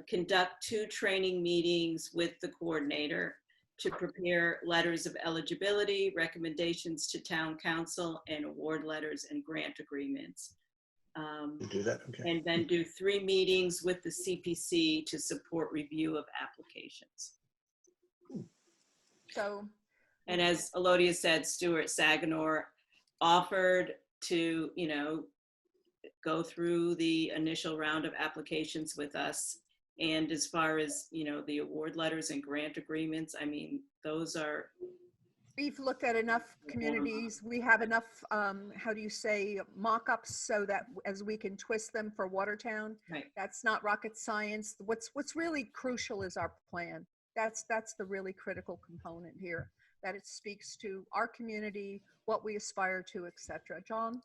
conduct 2 training meetings with the coordinator to prepare letters of eligibility, recommendations to town council, and award letters and grant agreements. Do that, okay. And then do 3 meetings with the CPC to support review of applications. So, and as Elodia said, Stuart Saganor offered to, go through the initial round of applications with us. And as far as, the award letters and grant agreements, I mean, those are. We've looked at enough communities. We have enough, mock-ups so that as we can twist them for Watertown. Right. That's not rocket science. What's really crucial is our plan. That's the really critical component here, that it speaks to our community, what we aspire to, etc. John?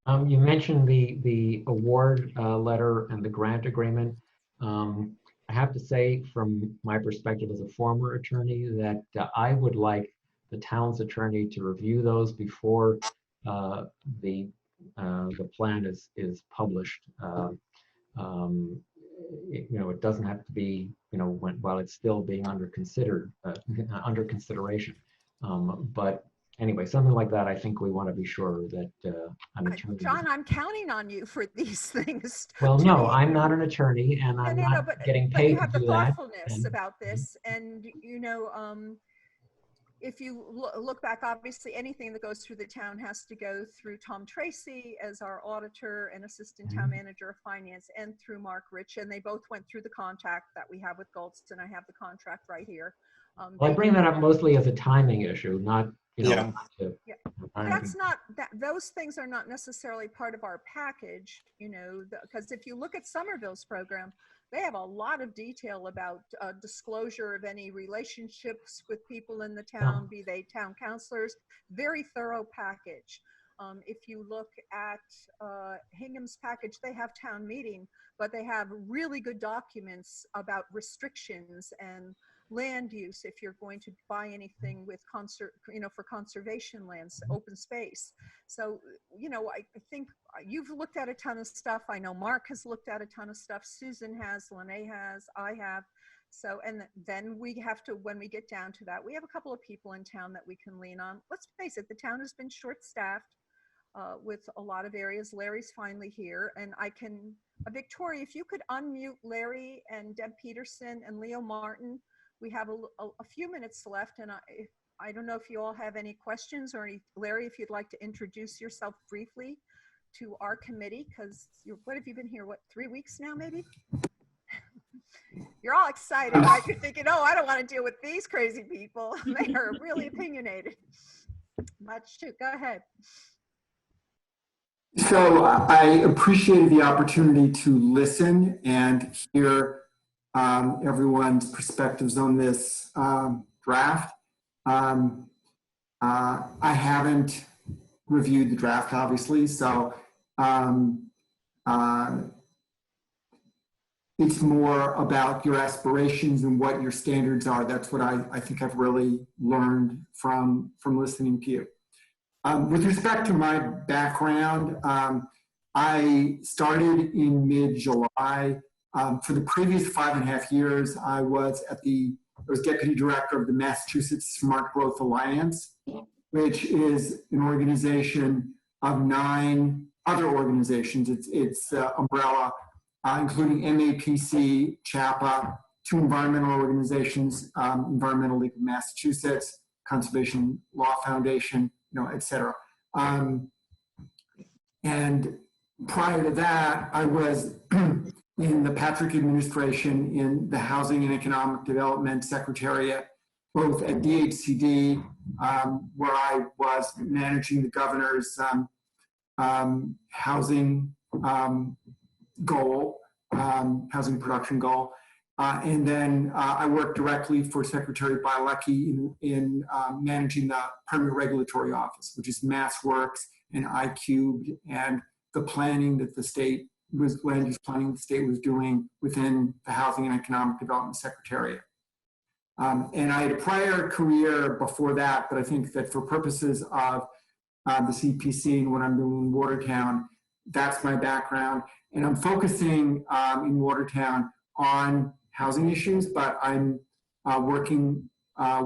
You mentioned the award letter and the grant agreement. I have to say, from my perspective as a former attorney, that I would like the town's attorney to review those before the plan is published. It doesn't have to be, while it's still being under consideration. But anyway, something like that, I think we want to be sure that an attorney. John, I'm counting on you for these things. Well, no, I'm not an attorney, and I'm not getting paid to do that. But you have the thoughtfulness about this, and if you look back, obviously anything that goes through the town has to go through Tom Tracy as our auditor and assistant town manager of finance, and through Mark Rich, and they both went through the contact that we have with Goldston. I have the contract right here. Well, I bring that up mostly as a timing issue, not, That's not, those things are not necessarily part of our package, because if you look at Somerville's program, they have a lot of detail about disclosure of any relationships with people in the town, be they town councilors, very thorough package. If you look at Hingham's package, they have town meeting, but they have really good documents about restrictions and land use if you're going to buy anything with for conservation lands, open space. So, I think you've looked at a ton of stuff. I know Mark has looked at a ton of stuff. Susan has, Lene has, I have. So, and then we have to, when we get down to that, we have a couple of people in town that we can lean on. Let's face it, the town has been short-staffed with a lot of areas. Larry's finally here, and Victoria, if you could unmute Larry and Deb Peterson and Leo Martin. We have a few minutes left, and I don't know if you all have any questions, or Larry, if you'd like to introduce yourself briefly to our committee, because what have you been here, 3 weeks now, maybe? You're all excited, right? You're thinking, oh, I don't want to deal with these crazy people. They are really opinionated. Shoot, go ahead. So I appreciated the opportunity to listen and hear everyone's perspectives on this draft. I haven't reviewed the draft, obviously, so it's more about your aspirations and what your standards are. That's what I think I've really learned from listening to you. With respect to my background, I started in mid-July. For the previous 5.5 years, I was deputy director of the Massachusetts Smart Growth Alliance, which is an organization of 9 other organizations. It's umbrella, including MAPC, CHAPA, 2 environmental organizations, Environmental League of Massachusetts, Conservation Law Foundation, et cetera. And prior to that, I was in the Patrick administration in the Housing and Economic Development Secretariat, both at DHCD, where I was managing the governor's housing goal, housing production goal. And then I worked directly for Secretary Bielecki in managing the Permanent Regulatory Office, which is MassWorks and iCubed and the planning that the state was, land use planning the state was doing within the Housing and Economic Development Secretariat. And I had a prior career before that, but I think that for purposes of the CPC and what I'm doing in Watertown, that's my background. And I'm focusing in Watertown on housing issues, but I'm working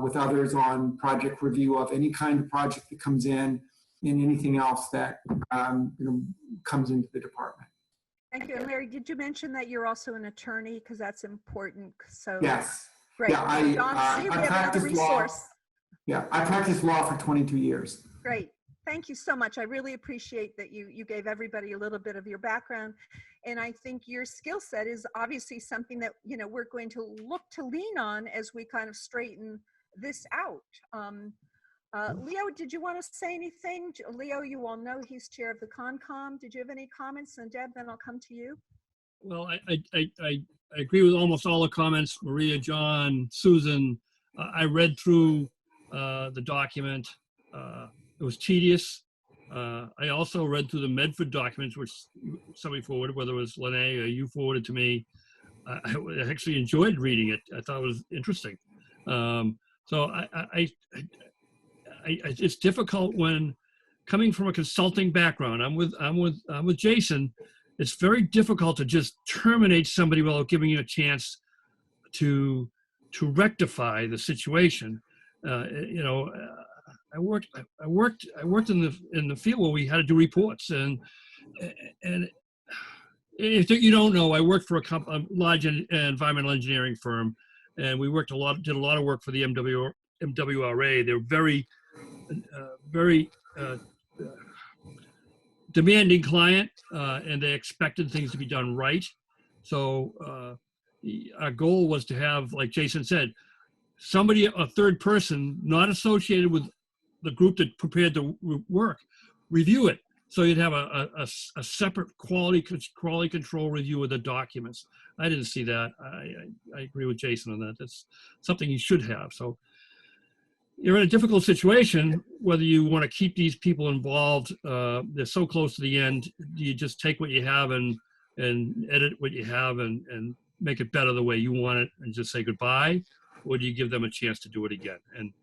with others on project review of any kind of project that comes in and anything else that comes into the department. Thank you. And Larry, did you mention that you're also an attorney? Because that's important. So Yes. Great. Yeah, I practiced law. Yeah, I practiced law for 22 years. Great. Thank you so much. I really appreciate that you gave everybody a little bit of your background. And I think your skill set is obviously something that, we're going to look to lean on as we kind of straighten this out. Leo, did you want to say anything? Leo, you all know he's chair of the CONCOM. Did you have any comments? And Deb, then I'll come to you. Well, I agree with almost all the comments. Maria, John, Susan, I read through the document. It was tedious. I also read through the Medford documents, which somebody forwarded, whether it was Lene or you forwarded to me. I actually enjoyed reading it. I thought it was interesting. So it's difficult when coming from a consulting background. I'm with Jason. It's very difficult to just terminate somebody without giving you a chance to rectify the situation. I worked in the field where we had to do reports, and if you don't know, I worked for a large environmental engineering firm, and we did a lot of work for the MWRA. They're very demanding client, and they expected things to be done right. So our goal was to have, like Jason said, a third person not associated with the group that prepared the work, review it. So you'd have a separate quality control review of the documents. I didn't see that. I agree with Jason on that. That's something you should have. So you're in a difficult situation, whether you want to keep these people involved. They're so close to the end. Do you just take what you have and edit what you have and make it better the way you want it and just say goodbye? Or do you give them a chance to do it again? And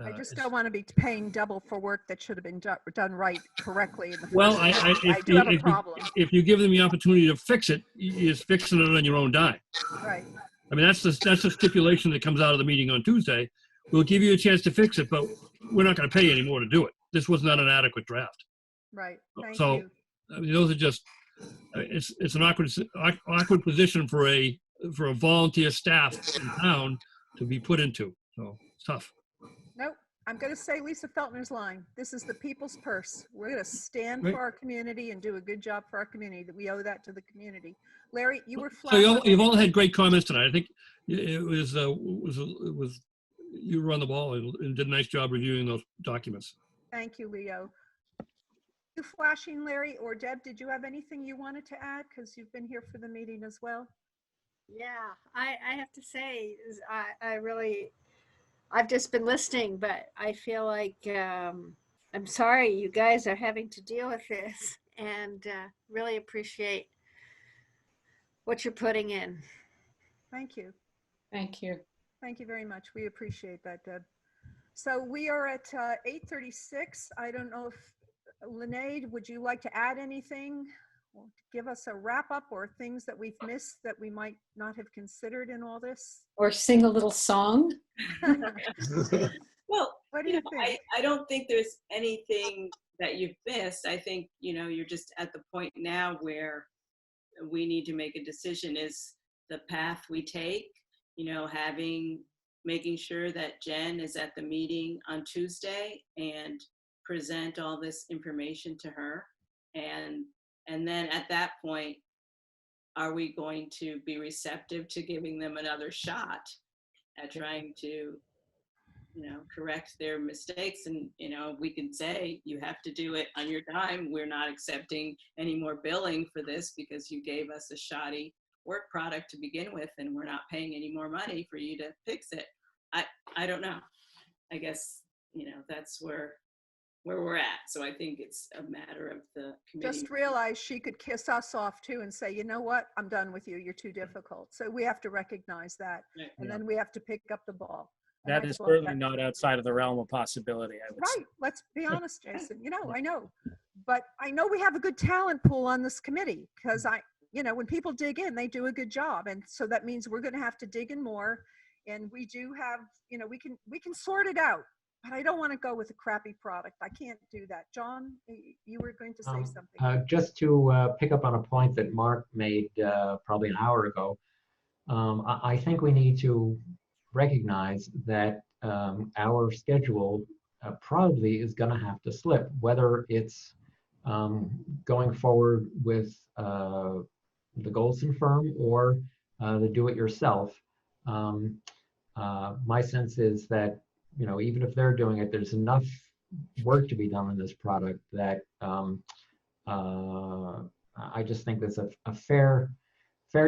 I just don't want to be paying double for work that should have been done right correctly in the first well, I do have a problem. If you give them the opportunity to fix it, you're fixing it on your own dime. Right. I mean, that's the stipulation that comes out of the meeting on Tuesday. We'll give you a chance to fix it, but we're not going to pay you any more to do it. This was not an adequate draft. Right. Thank so, you. I mean, those are just. It's an awkward position for a volunteer staff in town to be put into. So it's tough. Nope. I'm going to say Lisa Feltner's line. This is the people's purse. We're going to stand Right. for our community and do a good job for our community. That we owe that to the community. Larry, you were So flat. you've all had great comments tonight. I think it was you run the ball and did a nice job reviewing those documents. Thank you, Leo. You flashing, Larry, or Deb, did you have anything you wanted to add? Because you've been here for the meeting as well. Yeah, I have to say, I've just been listening, but I feel like I'm sorry you guys are having to deal with this, and really appreciate what you're putting in. Thank you. Thank you. Thank you very much. We appreciate that, Deb. So we are at 8:36. I don't know if, Lynette, would you like to add anything? Or give us a wrap up or things that we've missed that we might not have considered in all this? Or sing a little song. Well, What do you think? I don't think there's anything that you've missed. I think, you're just at the point now where we need to make a decision. Is the path we take, making sure that Jen is at the meeting on Tuesday and present all this information to her. And then at that point, are we going to be receptive to giving them another shot at trying to, correct their mistakes? And, we can say, you have to do it on your dime. We're not accepting any more billing for this because you gave us a shoddy work product to begin with, and we're not paying any more money for you to fix it. I don't know. I guess, that's where we're at. So I think it's a matter of the committee. Just realize she could kiss us off too and say, you know what, I'm done with you. You're too difficult. So we have to recognize that. Right. And then we have to pick up the ball. And That I is thought certainly that- not outside of the realm of possibility, I would say. Right. Let's be honest, Jason. I know. But I know we have a good talent pool on this committee because when people dig in, they do a good job. And so that means we're going to have to dig in more. And we do have, we can sort it out. But I don't want to go with a crappy product. I can't do that. John, you were going to say something. Just to pick up on a point that Mark made probably an hour ago, I think we need to recognize that our schedule probably is going to have to slip, whether it's going forward with the Golson firm or the do-it-yourself. My sense is that even if they're doing it, there's enough work to be done on this product that I just think there's a fair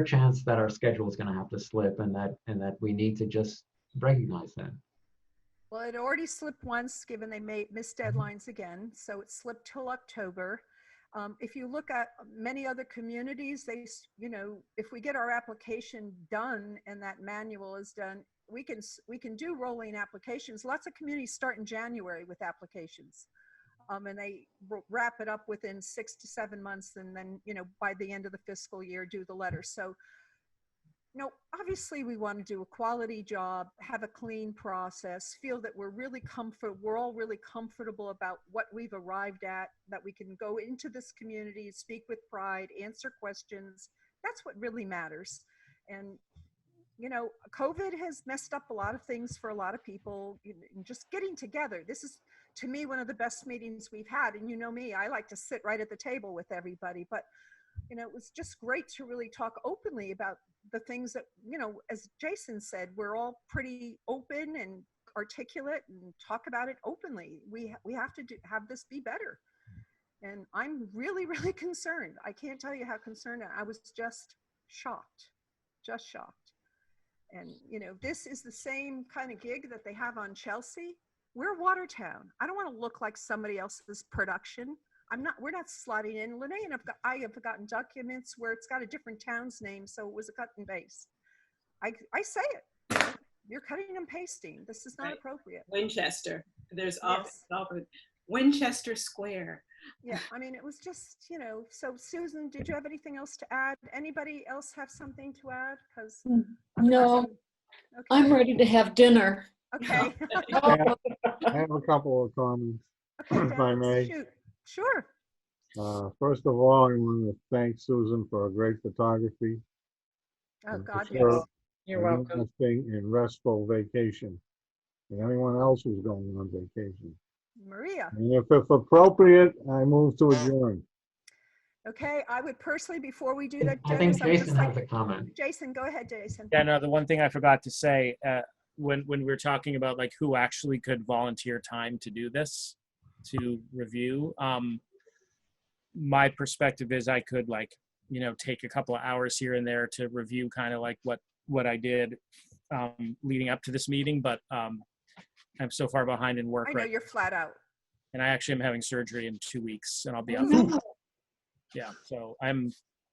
chance that our schedule is going to have to slip, and that we need to just recognize that. Well, it already slipped once, given they missed deadlines again. So it slipped till October. If you look at many other communities, if we get our application done and that manual is done, we can do rolling applications. Lots of communities start in January with applications, and they wrap it up within 6 to 7 months, and then by the end of the fiscal year do the letters. So obviously we want to do a quality job, have a clean process, feel that we're all really comfortable about what we've arrived at, that we can go into this community, speak with pride, answer questions. That's what really matters. And COVID has messed up a lot of things for a lot of people. Just getting together. This is, to me, one of the best meetings we've had. And me, I like to sit right at the table with everybody. But, it was just great to really talk openly about the things that, as Jason said, we're all pretty open and articulate and talk about it openly. We have to have this be better. And I'm really, really concerned. I can't tell you how concerned I was. Just shocked. And, this is the same kind of gig that they have on Chelsea. We're Watertown. I don't want to look like somebody else's production. We're not slotting in. Lene and I have gotten documents where it's got a different town's name, so it was a cut and paste. I say it. You're cutting and pasting. This is not appropriate. Winchester. There's Yes. often Winchester Square. Yeah, it was just, so Susan, did you have anything else to add? Anybody else have something to add? Because No, okay. I'm ready to have dinner. Okay. I have a couple of comments, Okay, if I Dennis, may. shoot. Sure. First of all, I want to thank Susan for a great photography. Oh, and God, for yes. You're an welcome. interesting and restful vacation. And anyone else who's going on vacation. Maria. And if it's appropriate, I move to adjourn. Okay, I would personally, before we do that, I think Dennis, I would Jason just has a comment. Jason, go ahead, Jason. Yeah, no, the one thing I forgot to say, when we were talking about like who actually could volunteer time to do this, to review, my perspective is I could like, you know, take a couple of hours here and there to review kind of like what I did leading up to this meeting, but I'm so far behind in work. I know right you're flat out. and I actually am having surgery in 2 weeks, and I'll be out. Ooh. Yeah, so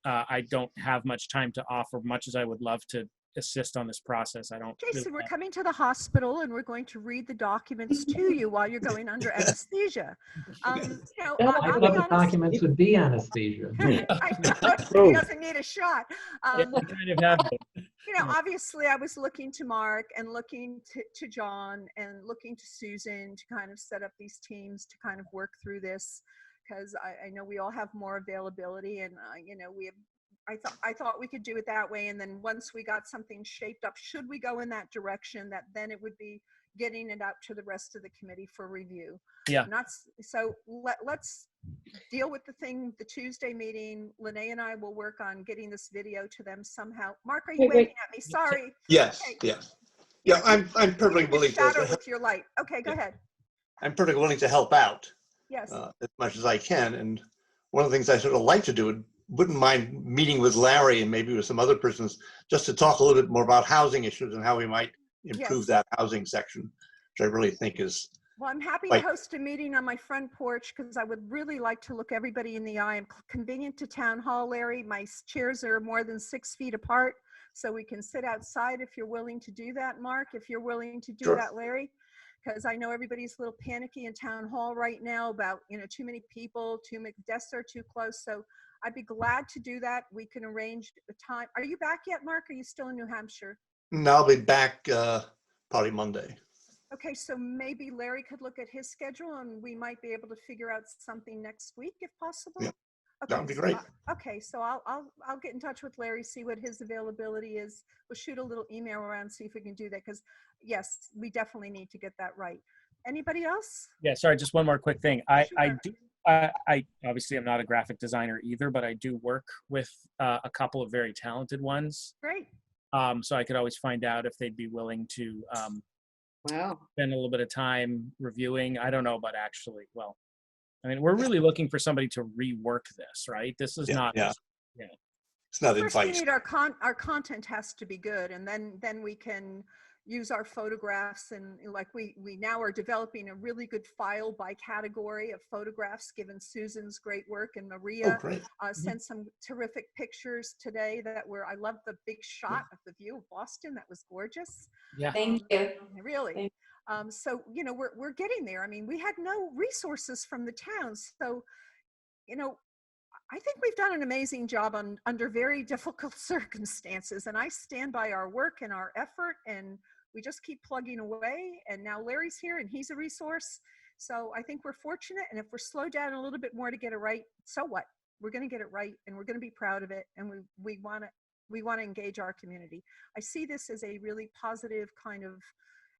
I don't have much time to offer, much as I would love to assist on this process. I don't. Jason, really we're have- coming to the hospital and we're going to read the documents to you while you're going under anesthesia. You know, I I'll thought be the honest. documents would be anesthesia. I know, he doesn't need a shot. Yeah, I kind of have been. You know, obviously I was looking to Mark and looking to John and looking to Susan to kind of set up these teams to kind of work through this, because I know we all have more availability, and you know, I thought we could do it that way, and then once we got something shaped up, should we go in that direction, that then it would be getting it out to the rest of the committee for review. Yeah. So let's deal with the Tuesday meeting. Lene and I will work on getting this video to them somehow. Mark, are you Wait. waving at me? Sorry. Yes, Okay. yes. Yeah, I'm perfectly You willing shadow to, with your light. Okay, go ahead. I'm perfectly willing to help out Yes. as much as I can. And one of the things I sort of like to do, wouldn't mind meeting with Larry and maybe with some other persons, just to talk a little bit more about housing issues and how we might improve Yes. that housing section, which I really think is. Well, I'm happy Like- to host a meeting on my front porch because I would really like to look everybody in the eye. I'm convenient to town hall, Larry. My chairs are more than 6 feet apart, so we can sit outside if you're willing to do that, Mark, if you're willing to do Sure. that, Larry. Because I know everybody's a little panicky in town hall right now about, you know, too many people, desks are too close. So I'd be glad to do that. We can arrange a time. Are you back yet, Mark? Are you still in New Hampshire? And I'll be back probably Monday. Okay, so maybe Larry could look at his schedule and we might be able to figure out something next week if possible. Yeah, Okay, that would be so great. okay, so I'll get in touch with Larry, see what his availability is. We'll shoot a little email around, see if we can do that, because yes, we definitely need to get that right. Anybody else? Yeah, sorry, just one more quick thing. I Sure. do. I obviously am not a graphic designer either, but I do work with a couple of very talented ones. Great. So I could always find out if they'd be willing to Wow. spend a little bit of time reviewing. I don't know, but actually, well, I mean, we're really looking for somebody to rework this, right? This is not. Yeah. Yeah. It's not First, we advice. need our content has to be good, and then we can use our photographs, and like we now are developing a really good file by category of photographs, given Susan's great work, and Maria Oh, great. sent some terrific pictures today I love the big shot of the view of Boston. That was gorgeous. Yeah. Thank you. Really. So, you know, we're getting there. I mean, we had no resources from the towns. So, you know, I think we've done an amazing job under very difficult circumstances. And I stand by our work and our effort, and we just keep plugging away. And now Larry's here and he's a resource. So I think we're fortunate. And if we're slowed down a little bit more to get it right, so what? We're going to get it right, and we're going to be proud of it. And we want to engage our community. I see this as a really positive kind of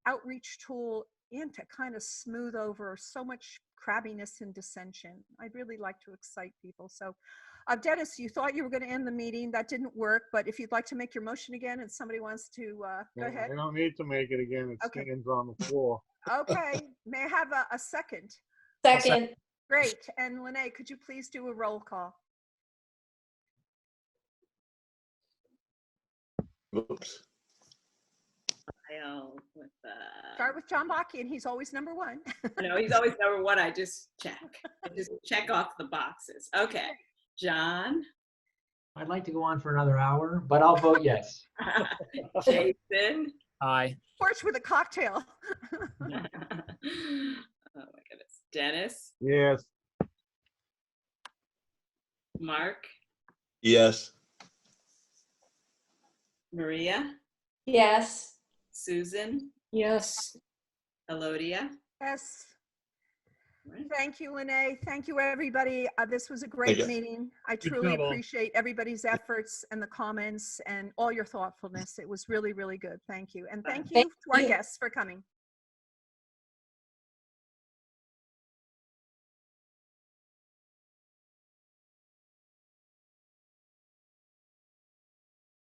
outreach tool, and to kind of smooth over so much crabbiness and dissension. I'd really like to excite people. So Dennis, you thought you were going to end the meeting. That didn't work, but if you'd like to make your motion again and somebody wants to go ahead. I don't need to make it again. It Okay. stands on the floor. Okay, may I have a second? Second. Great. And Lene, could you please do a roll call? Oops. I'll with Start with John Bakke, and he's always number one. no, he's always number one. I just check off the boxes. Okay, John, I'd like to go on for another hour, but I'll vote yes. Jason. Aye. Porch with a cocktail. Oh my goodness, Dennis, Yes. Mark, Yes. Maria, Yes. Susan, Yes. Elodia. Yes. Right. Thank you, Lene. Thank you, everybody. This was a great you. meeting. I Good truly job, all. appreciate everybody's efforts and the comments and all your thoughtfulness. It was really, really good. Thank you. And thank you Thank to our you. guests for coming.